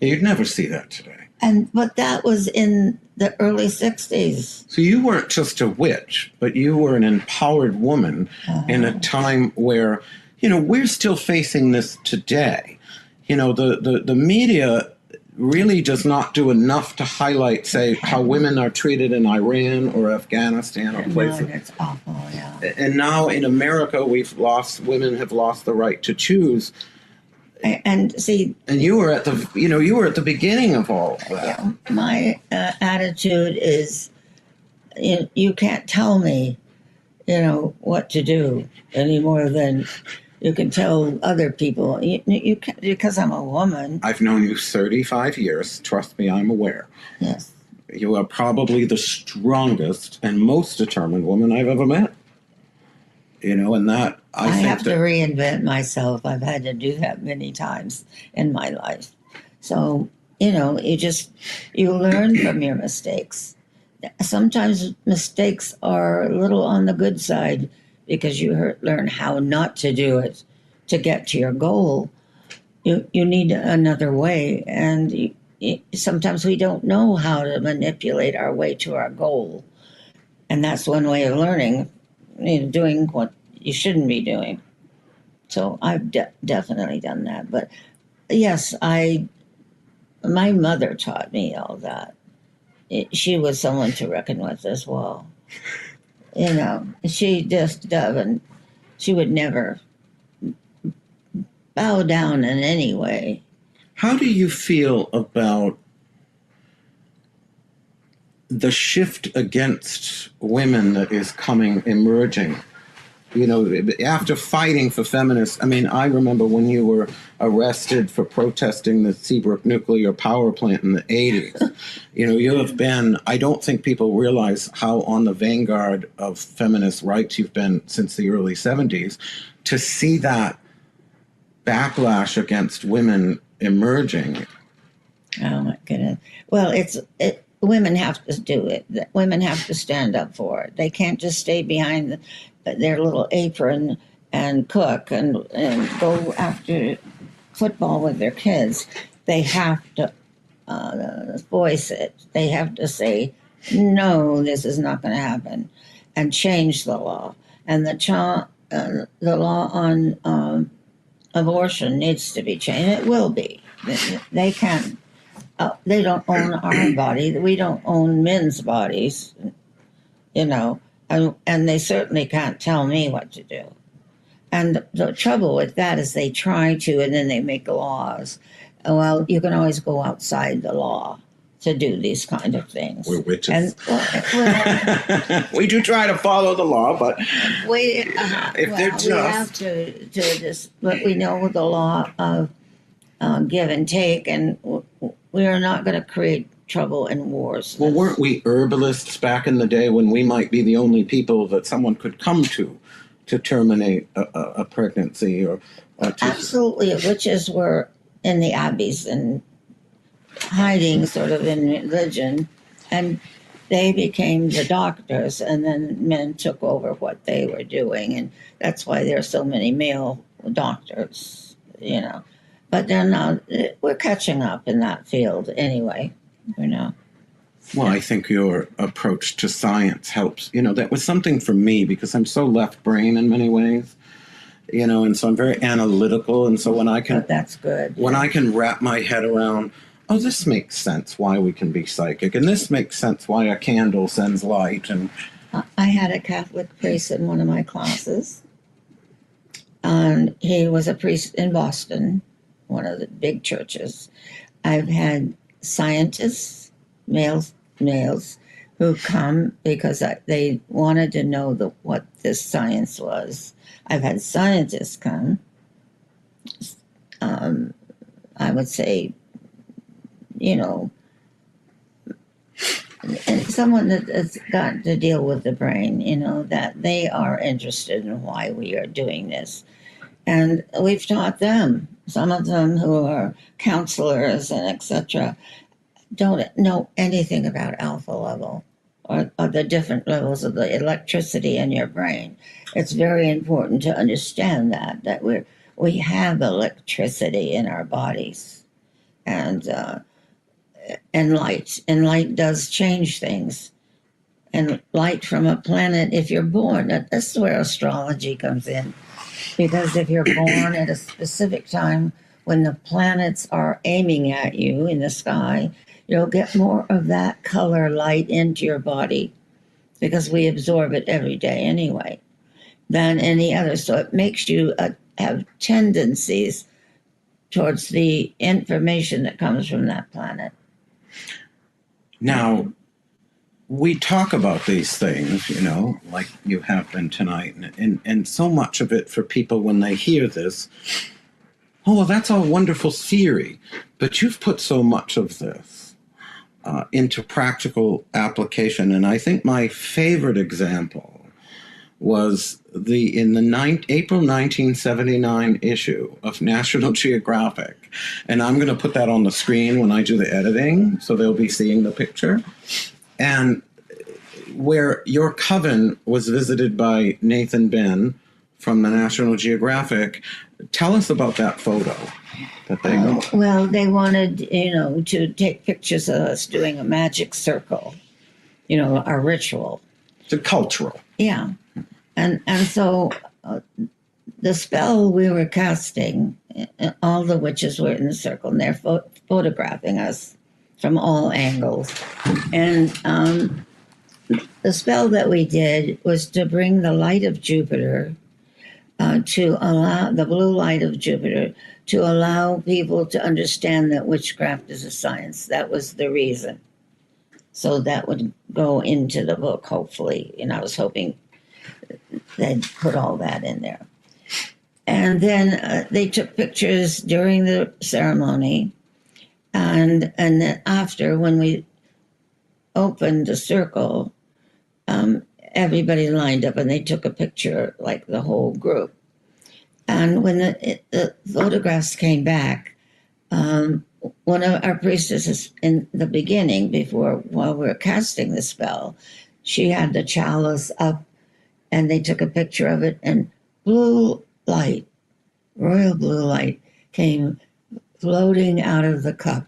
A: You'd never see that today.
B: But that was in the early 60s.
A: So you weren't just a witch, but you were an empowered woman in a time where, we're still facing this today. The media really does not do enough to highlight, say, how women are treated in Iran or Afghanistan or places.
B: No, it's awful, yeah.
A: And now in America, women have lost the right to choose.
B: And see,
A: and you were at the beginning of all of that.
B: Yeah, my attitude is, you can't tell me, what to do any more than you can tell other people. You can, because I'm a woman.
A: And I've known you 35 years. Trust me, I'm aware.
B: Yes.
A: You are probably the strongest and most determined woman I've ever met. And that I think
B: have to reinvent myself. I've had to do that many times in my life. So, you learn from your mistakes. Sometimes mistakes are a little on the good side because you learn how not to do it to get to your goal. You need another way, and sometimes we don't know how to manipulate our way to our goal, and that's one way of learning, doing what you shouldn't be doing. So I've definitely done that. But yes, my mother taught me all that. She was someone to reckon with as well. She just doesn't. She would never bow down in any way.
A: How do you feel about the shift against women that is emerging? After fighting for feminists, I remember when you were arrested for protesting the Seabrook nuclear power plant in the 80s. You have been, I don't think people realize how on the vanguard of feminist rights you've been since the early 70s. To see that backlash against women emerging.
B: Oh my goodness. Well, women have to do it. Women have to stand up for it. They can't just stay behind their little apron and cook and go after football with their kids. They have to voice it. They have to say, no, this is not going to happen, and change the law. And the law on abortion needs to be changed. It will be. They can. They don't own our body. We don't own men's bodies, and they certainly can't tell me what to do. And the trouble with that is they try to, and then they make laws. Well, you can always go outside the law to do these kind of things.
A: We're witches. We do try to follow the law, but
B: we have to just, but we know the law of give and take, and we are not going to create trouble and wars.
A: Well, weren't we herbalists back in the day when we might be the only people that someone could come to terminate a pregnancy or
B: Absolutely. Witches were in the abbeys and hiding sort of in religion, and they became the doctors, and then men took over what they were doing, and that's why there are so many male doctors, But they're not. We're catching up in that field anyway,
A: Well, I think your approach to science helps. That was something for me because I'm so left brain in many ways, and so I'm very analytical. And so when I can,
B: but that's good.
A: When I can wrap my head around, oh, this makes sense why we can be psychic, and this makes sense why a candle sends light. And
B: I had a Catholic priest in one of my classes, and he was a priest in Boston, one of the big churches. I've had scientists, males who come because they wanted to know what this science was. I've had scientists come. I would say, and someone that has got to deal with the brain, that they are interested in why we are doing this. And we've taught them. Some of them who are counselors and etc. don't know anything about alpha level or the different levels of the electricity in your brain. It's very important to understand that we have electricity in our bodies, and light does change things. And light from a planet, if you're born, that's where astrology comes in. Because if you're born at a specific time when the planets are aiming at you in the sky, you'll get more of that color light into your body because we absorb it every day anyway than any other. So it makes you have tendencies towards the information that comes from that planet.
A: Now, we talk about these things, like you have been tonight, and so much of it for people when they hear this, oh, well, that's a wonderful theory, but you've put so much of this into practical application. And I think my favorite example was in the April 1979 issue of National Geographic. And I'm going to put that on the screen when I do the editing, so they'll be seeing the picture. And where your coven was visited by Nathan Ben from the National Geographic. Tell us about that photo that they got.
B: Well, they wanted, to take pictures of us doing a magic circle, our ritual.
A: It's a cultural.
B: Yeah. And so the spell we were casting, all the witches were in the circle, and they're photographing us from all angles. And the spell that we did was to bring the light of Jupiter, to allow the blue light of Jupiter, to allow people to understand that witchcraft is a science. That was the reason. So that would go into the book, hopefully. I was hoping they'd put all that in there. And then they took pictures during the ceremony. And then after, when we opened the circle, everybody lined up and they took a picture, like the whole group. And when the photographs came back, one of our priestesses in the beginning, while we were casting the spell, she had the chalice up and they took a picture of it, and blue light, royal blue light, came floating out of the cup.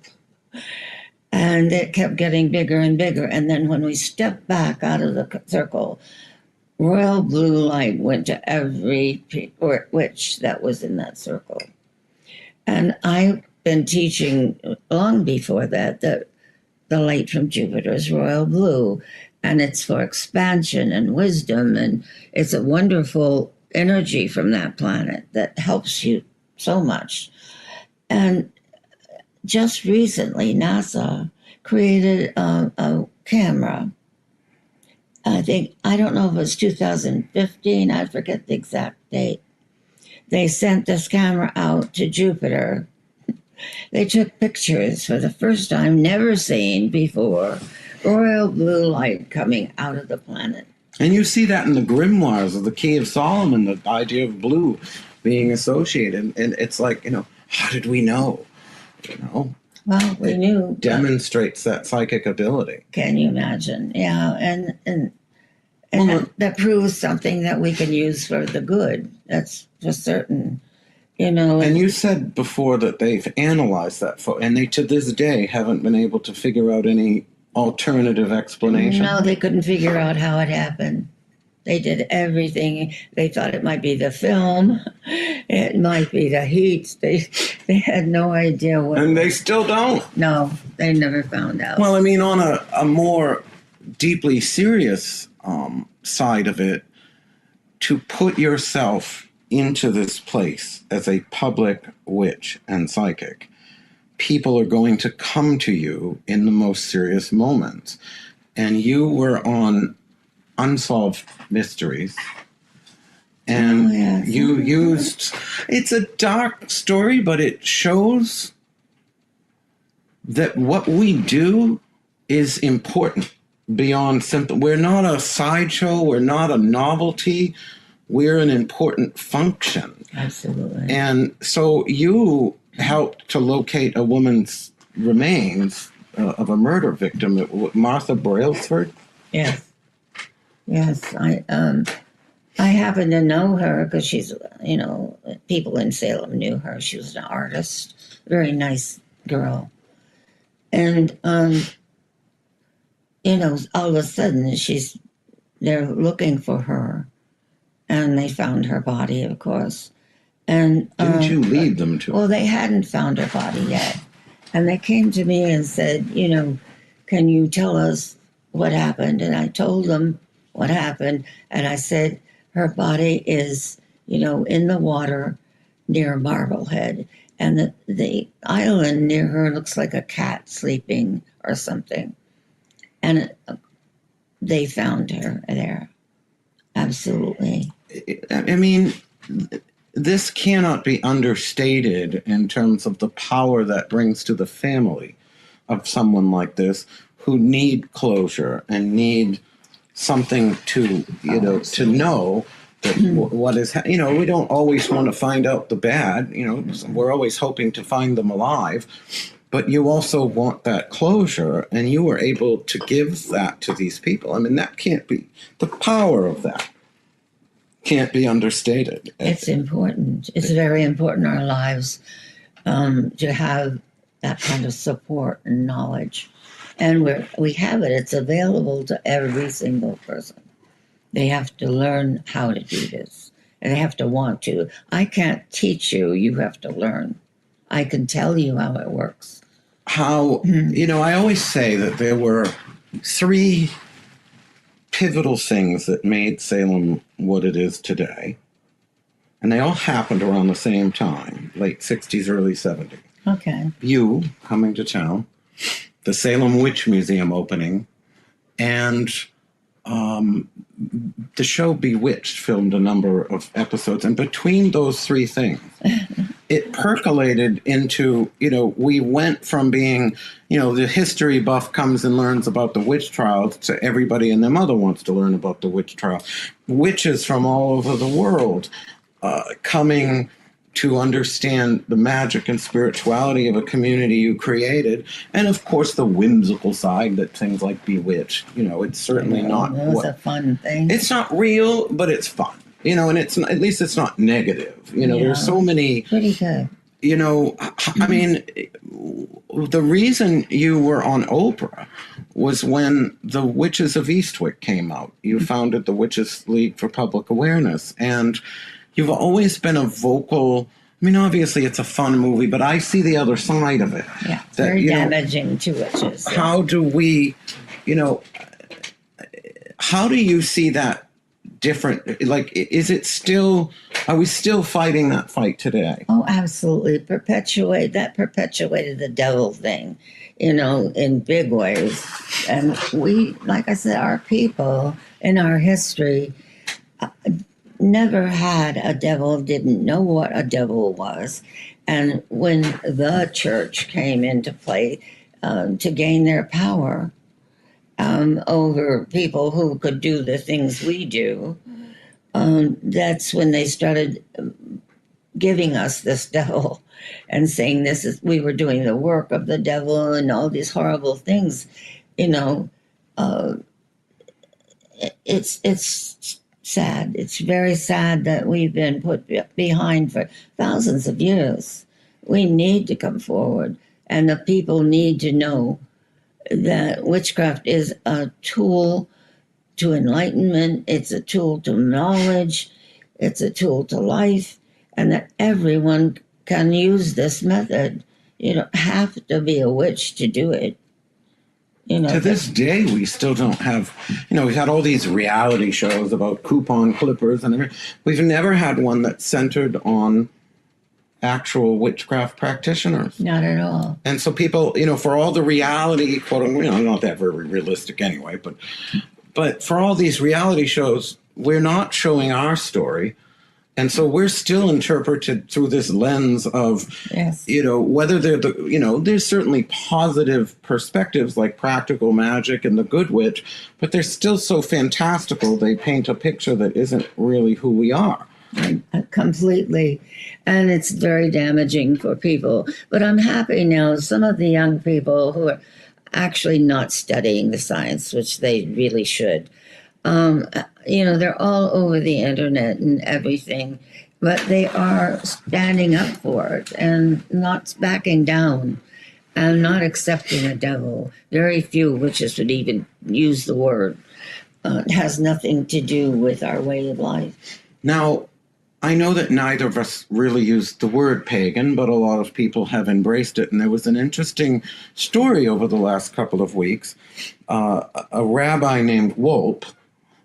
B: And it kept getting bigger and bigger. And then when we stepped back out of the circle, royal blue light went to every witch that was in that circle. And I've been teaching long before that the light from Jupiter is royal blue, and it's for expansion and wisdom, and it's a wonderful energy from that planet that helps you so much. And just recently, NASA created a camera. I don't know if it was 2015, I forget the exact date. They sent this camera out to Jupiter. They took pictures for the first time, never seen before, royal blue light coming out of the planet.
A: And you see that in the grimoires of the Key of Solomon, the idea of blue being associated. And it's like, how did we know?
B: Well, we knew.
A: Demonstrates that psychic ability.
B: Can you imagine? Yeah, and that proves something that we can use for the good. That's for certain.
A: And you said before that they've analyzed that photo, and they to this day haven't been able to figure out any alternative explanation.
B: No, they couldn't figure out how it happened. They did everything. They thought it might be the film. It might be the heat. They had no idea what.
A: And they still don't.
B: No, they never found out.
A: Well, on a more deeply serious side of it, to put yourself into this place as a public witch and psychic, people are going to come to you in the most serious moments. And you were on Unsolved Mysteries, and you used, it's a dark story, but it shows that what we do is important beyond simple. We're not a sideshow, we're not a novelty, we're an important function.
B: Absolutely.
A: And so you helped to locate a woman's remains of a murder victim, Martha Brailsford.
B: Yes. I happen to know her because she's, people in Salem knew her. She was an artist, very nice girl. And, all of a sudden they're looking for her, and they found her body, of course. And
A: didn't you lead them to?
B: Well, they hadn't found her body yet. And they came to me and said, can you tell us what happened? And I told them what happened. And I said, her body is, in the water near Marblehead. And the island near her looks like a cat sleeping or something. And they found her there. Absolutely.
A: This cannot be understated in terms of the power that brings to the family of someone like this who need closure and need something to, to know that what is, we don't always want to find out the bad, we're always hoping to find them alive, but you also want that closure, and you were able to give that to these people. I mean, that can't be, the power of that can't be understated.
B: It's important. It's very important in our lives to have that kind of support and knowledge. And we have it. It's available to every single person. They have to learn how to do this. And they have to want to. I can't teach you. You have to learn. I can tell you how it works.
A: How, I always say that there were 3 pivotal things that made Salem what it is today. And they all happened around the same time, late 60s, early 70s.
B: Okay.
A: You coming to town, the Salem Witch Museum opening, and the show Bewitched filmed a number of episodes. And between those 3 things, it percolated into, we went from being, the history buff comes and learns about the witch trials to everybody and their mother wants to learn about the witch trial. Witches from all over the world coming to understand the magic and spirituality of a community you created. And of course, the whimsical side that things like Bewitched, it's certainly not.
B: It was a fun thing.
A: It's not real, but it's fun, and it's at least it's not negative. There's so many.
B: Pretty good.
A: I mean, the reason you were on Oprah was when the Witches of Eastwick came out. You founded the Witches League for Public Awareness, and you've always been a vocal. I mean, obviously, it's a fun movie, but I see the other side of it.
B: Yeah, it's very damaging to witches.
A: How do we, how do you see that different? Like, is it still, are we still fighting that fight today?
B: Oh, absolutely. That perpetuated the devil thing, in big ways. And we, like I said, our people in our history never had a devil, didn't know what a devil was. And when the church came into play to gain their power over people who could do the things we do, that's when they started giving us this devil and saying we were doing the work of the devil and all these horrible things. It's sad. It's very sad that we've been put behind for thousands of years. We need to come forward, and the people need to know that witchcraft is a tool to enlightenment, it's a tool to knowledge, it's a tool to life, and that everyone can use this method. You don't have to be a witch to do it.
A: To this day, we still don't have, we've had all these reality shows about coupon clippers and everything. We've never had one that's centered on actual witchcraft practitioners.
B: Not at all.
A: And so people, for all the reality, quote unquote, not that very realistic anyway, but for all these reality shows, we're not showing our story. And so we're still interpreted through this lens of,
B: yes,
A: whether they're there's certainly positive perspectives like practical magic and the good witch, but they're still so fantastical. They paint a picture that isn't really who we are.
B: Completely. And it's very damaging for people. But I'm happy now, some of the young people who are actually not studying the science, which they really should, they're all over the internet and everything, but they are standing up for it and not backing down and not accepting a devil. Very few witches would even use the word. It has nothing to do with our way of life.
A: Now, I know that neither of us really used the word pagan, but a lot of people have embraced it. And there was an interesting story over the last couple of weeks. A rabbi named Wolpe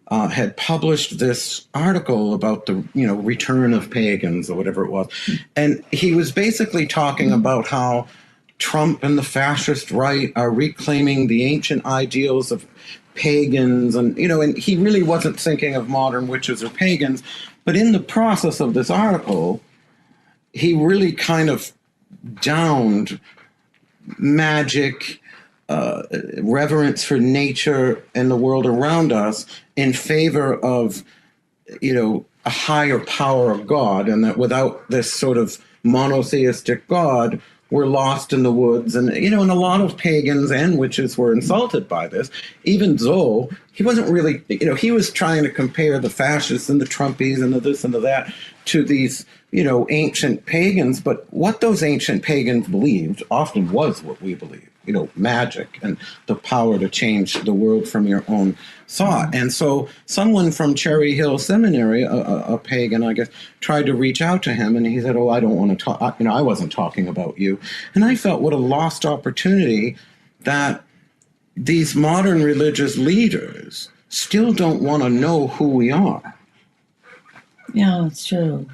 A: had published this article about the return of pagans or whatever it was. And he was basically talking about how Trump and the fascist right are reclaiming the ancient ideals of pagans. And he really wasn't thinking of modern witches or pagans. But in the process of this article, he really kind of downed magic, reverence for nature and the world around us in favor of, a higher power of God, and that without this sort of monotheistic God, were lost in the woods. And, and a lot of pagans and witches were insulted by this, even though he wasn't really, he was trying to compare the fascists and the Trumpies and the this and the that to these, ancient pagans. But what those ancient pagans believed often was what we believe, magic and the power to change the world from your own thought. And so someone from Cherry Hill Seminary, a pagan, I guess, tried to reach out to him, and he said, "Oh, I don't want to talk, I wasn't talking about you." And I felt what a lost opportunity that these modern religious leaders still don't want to know who we are.
B: Yeah, it's true.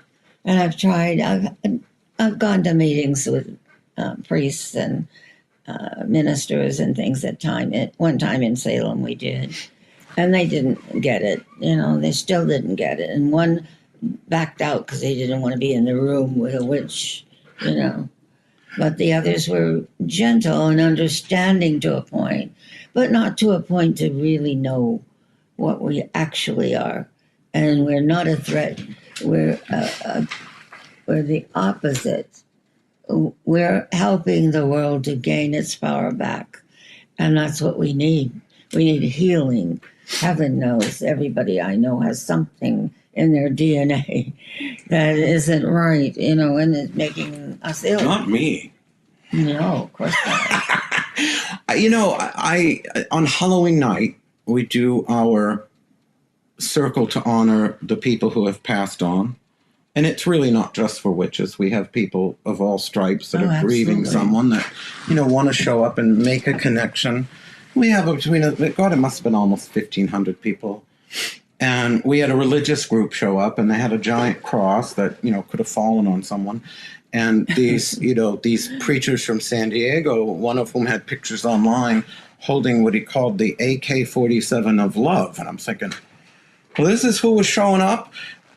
B: And I've gone to meetings with priests and ministers and things at one time in Salem we did, and they didn't get it. They still didn't get it, and one backed out because they didn't want to be in the room with a witch. But the others were gentle and understanding to a point, but not to a point to really know what we actually are. And we're not a threat. We're the opposite. We're helping the world to gain its power back. And that's what we need. We need healing. Heaven knows everybody I know has something in their DNA that isn't right, and it's making us ill.
A: Not me.
B: No, of course not.
A: I on Halloween night, we do our circle to honor the people who have passed on. And it's really not just for witches. We have people of all stripes that are grieving someone that, want to show up and make a connection. We have it must have been almost 1,500 people. And we had a religious group show up, and they had a giant cross that, could have fallen on someone. And these, these preachers from San Diego, one of whom had pictures online holding what he called the AK-47 of love. And I'm thinking, well, this is who was showing up,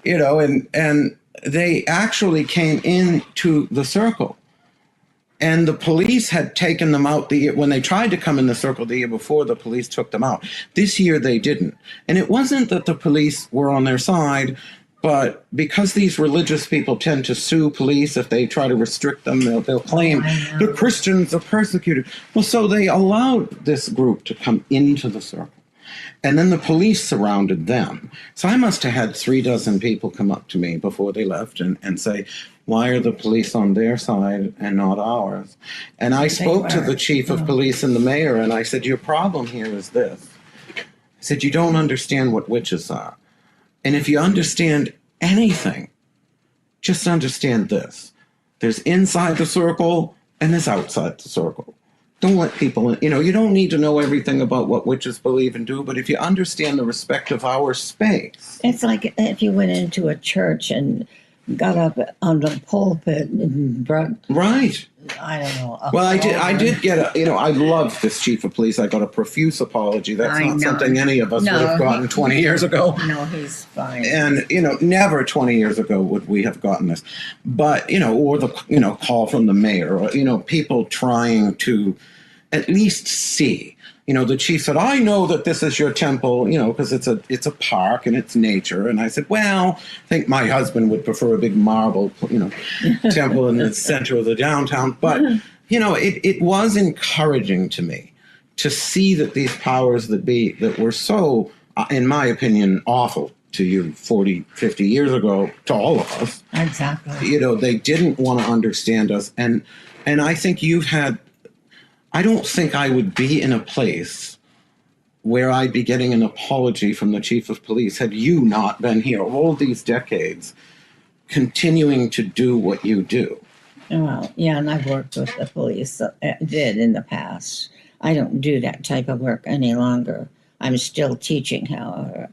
A: and they actually came into the circle. And the police had taken them out when they tried to come in the circle the year before, the police took them out. This year they didn't. And it wasn't that the police were on their side, but because these religious people tend to sue police if they try to restrict them, they'll claim the Christians are persecuted. Well, so they allowed this group to come into the circle. And then the police surrounded them. So I must have had 36 people come up to me before they left and say, why are the police on their side and not ours? And I spoke to the chief of police and the mayor, and I said, your problem here is this. I said, you don't understand what witches are. And if you understand anything, just understand this. There's inside the circle and there's outside the circle. Don't let people, you don't need to know everything about what witches believe and do, but if you understand the respect of our space.
B: It's like if you went into a church and got up on the pulpit and brought...
A: Right.
B: I don't know.
A: Well, I did get I love this chief of police. I got a profuse apology. That's not something any of us would have gotten 20 years ago.
B: No, he's fine.
A: And, never 20 years ago would we have gotten this. But, or the, call from the mayor, or, people trying to at least see. The chief said, I know that this is your temple, because it's a park and it's nature. And I said, well, I think my husband would prefer a big marble, temple in the center of the downtown. But, it was encouraging to me to see that these powers that be that were so, in my opinion, awful to you 40, 50 years ago, to all of us.
B: Exactly.
A: They didn't want to understand us. And I think I don't think I would be in a place where I'd be getting an apology from the chief of police had you not been here all these decades continuing to do what you do.
B: Well, yeah, and I've worked with the police, did in the past. I don't do that type of work any longer. I'm still teaching, however,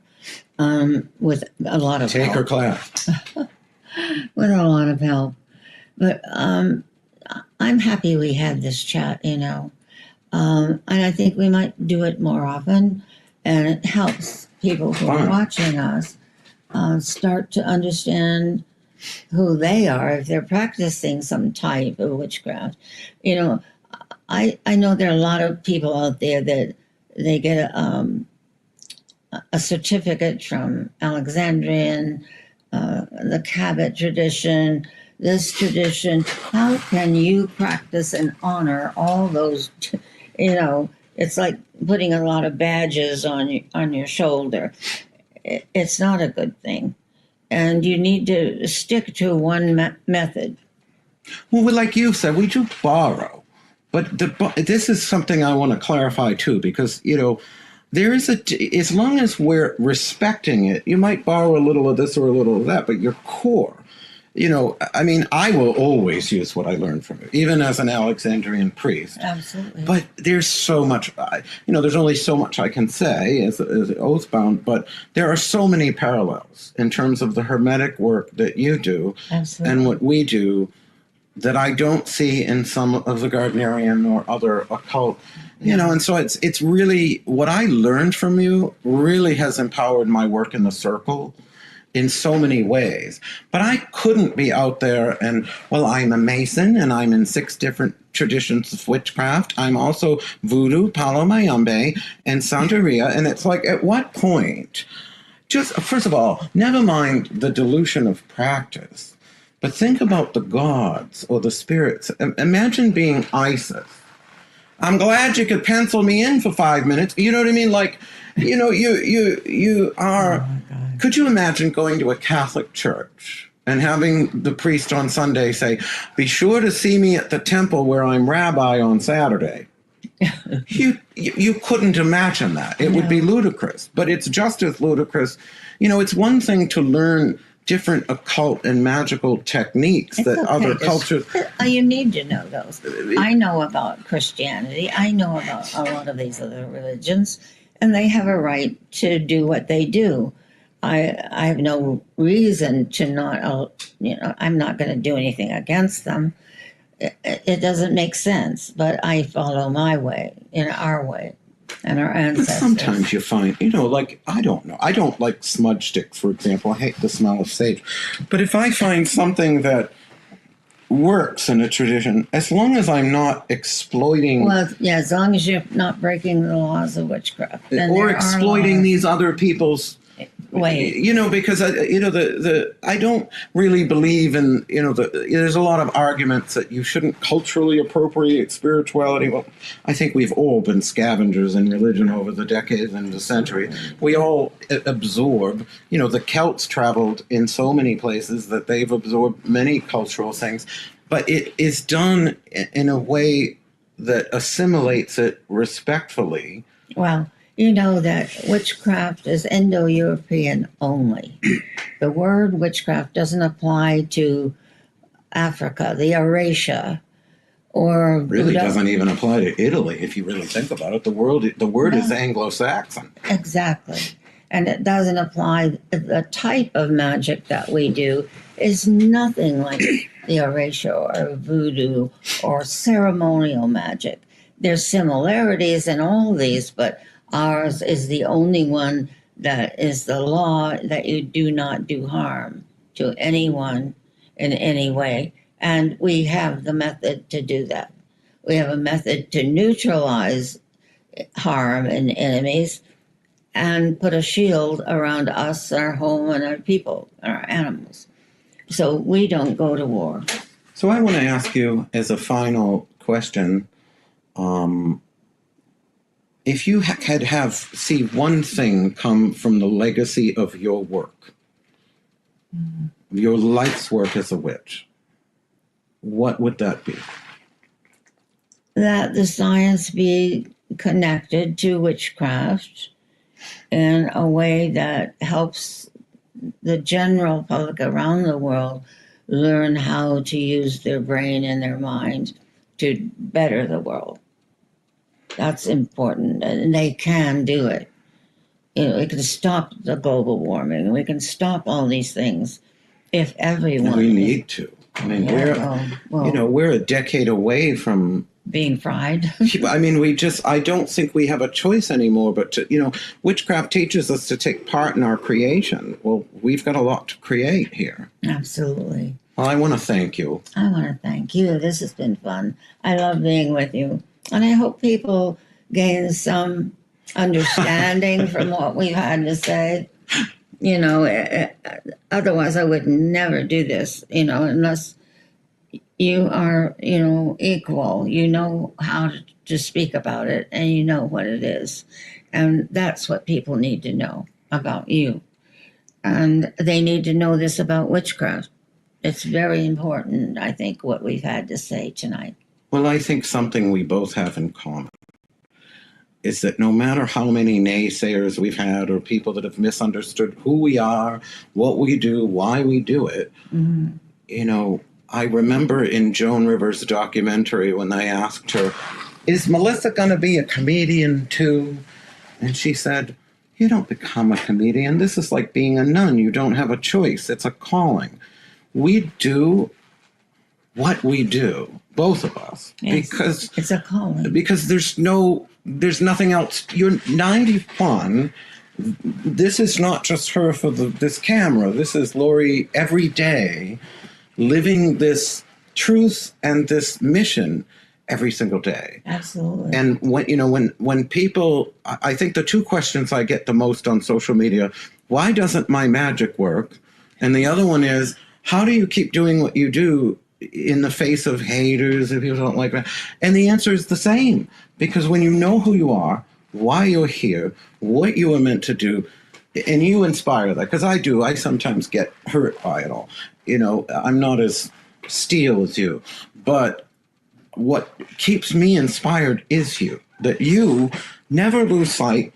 B: with a lot of help.
A: Take her class.
B: With a lot of help. But I'm happy we had this chat, and I think we might do it more often, and it helps people who are watching us start to understand who they are if they're practicing some type of witchcraft. I know there are a lot of people out there that they get a certificate from Alexandrian, the Cabot tradition, this tradition. How can you practice and honor all those, it's like putting a lot of badges on your shoulder. It's not a good thing. And you need to stick to one method.
A: Well, like you said, we do borrow. But this is something I want to clarify too, because, there is as long as we're respecting it, you might borrow a little of this or a little of that, but your core, I will always use what I learned from you, even as an Alexandrian priest.
B: Absolutely.
A: But there's so much, there's only so much I can say as oath-bound, but there are so many parallels in terms of the Hermetic work that you do.
B: Absolutely.
A: And what we do that I don't see in some of the Gardnerian or other occult, and so it's really, what I learned from you really has empowered my work in the circle in so many ways. But I couldn't be out there and, I'm a Mason and I'm in 6 different traditions of witchcraft. I'm also Voodoo, Palo Mayombe, and Santeria. And it's like, at what point, just first of all, never mind the dilution of practice, but think about the gods or the spirits. Imagine being Isis. I'm glad you could pencil me in for 5 minutes. You know what I mean? Like, you are.
B: Oh my God.
A: Could you imagine going to a Catholic church and having the priest on Sunday say, "Be sure to see me at the temple where I'm rabbi on Saturday"? You couldn't imagine that. It would be ludicrous. But it's just as ludicrous. It's one thing to learn different occult and magical techniques that other cultures.
B: You need to know those. I know about Christianity. I know about a lot of these other religions, and they have a right to do what they do. I have no reason to not, I'm not going to do anything against them. It doesn't make sense, but I follow my way, in our way. And our ancestors.
A: But sometimes you find, I don't know. I don't like smudge sticks, for example. I hate the smell of sage. But if I find something that works in a tradition, as long as I'm not exploiting.
B: Well, yeah, as long as you're not breaking the laws of witchcraft.
A: Or exploiting these other people's.
B: Wait.
A: Because I don't really believe in, there's a lot of arguments that you shouldn't culturally appropriate spirituality. Well, I think we've all been scavengers in religion over the decades and the century. We all absorb, the Celts traveled in so many places that they've absorbed many cultural things, but it is done in a way that assimilates it respectfully.
B: Well, you know that witchcraft is Indo-European only. The word witchcraft doesn't apply to Africa, the Eurasia, or
A: really doesn't even apply to Italy if you really think about it. The word is Anglo-Saxon.
B: Exactly. And it doesn't apply. The type of magic that we do is nothing like the Eurasia or voodoo or ceremonial magic. There's similarities in all these, but ours is the only one that is the law that you do not do harm to anyone in any way. And we have the method to do that. We have a method to neutralize harm and enemies and put a shield around us, our home, and our people, our animals. So we don't go to war.
A: So I want to ask you as a final question, if you could see one thing come from the legacy of your work, your life's work as a witch, what would that be?
B: That the science be connected to witchcraft in a way that helps the general public around the world learn how to use their brain and their mind to better the world. That's important, and they can do it. We can stop the global warming. We can stop all these things if everyone.
A: We need to. I mean, we're a decade away from
B: being fried.
A: I mean, I don't think we have a choice anymore. But witchcraft teaches us to take part in our creation. Well, we've got a lot to create here.
B: Absolutely.
A: Well, I want to thank you.
B: I want to thank you. This has been fun. I love being with you. And I hope people gain some understanding from what we've had to say. Otherwise I would never do this, unless you are, equal. You know how to speak about it, and you know what it is. And that's what people need to know about you. And they need to know this about witchcraft. It's very important, I think, what we've had to say tonight.
A: Well, I think something we both have in common is that no matter how many naysayers we've had or people that have misunderstood who we are, what we do, why we do it, I remember in Joan Rivers' documentary when they asked her, is Melissa going to be a comedian too? And she said, you don't become a comedian. This is like being a nun. You don't have a choice. It's a calling. We do what we do, both of us,
B: Yes,
A: because
B: it's a calling.
A: Because there's nothing else. You're 91. This is not just her for this camera. This is Laurie every day, living this truth and this mission every single day.
B: Absolutely.
A: And when people, I think the two questions I get the most on social media: why doesn't my magic work? And the other one is, how do you keep doing what you do in the face of haters if people don't like that? And the answer is the same, because when you know who you are, why you're here, what you are meant to do, and you inspire that, because I sometimes get hurt by it all. I'm not as steel as you, but what keeps me inspired is you, that you never lose sight.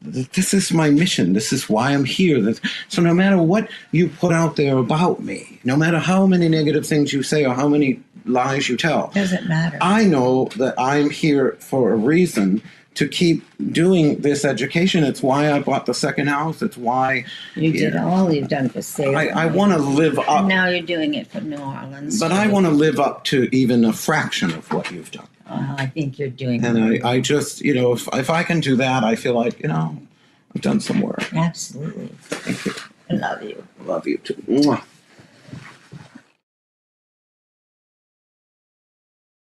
A: This is my mission. This is why I'm here. So no matter what you put out there about me, no matter how many negative things you say or how many lies you tell,
B: doesn't matter.
A: I know that I'm here for a reason, to keep doing this education. It's why I bought the second house. It's why
B: you did all you've done for Salem.
A: I want to live up.
B: And now you're doing it for New Orleans.
A: But I want to live up to even a fraction of what you've done.
B: I think you're doing it.
A: And I just, if I can do that, I feel like, I've done some work.
B: Absolutely.
A: Thank you.
B: I love you.
A: Love you too. Mwah.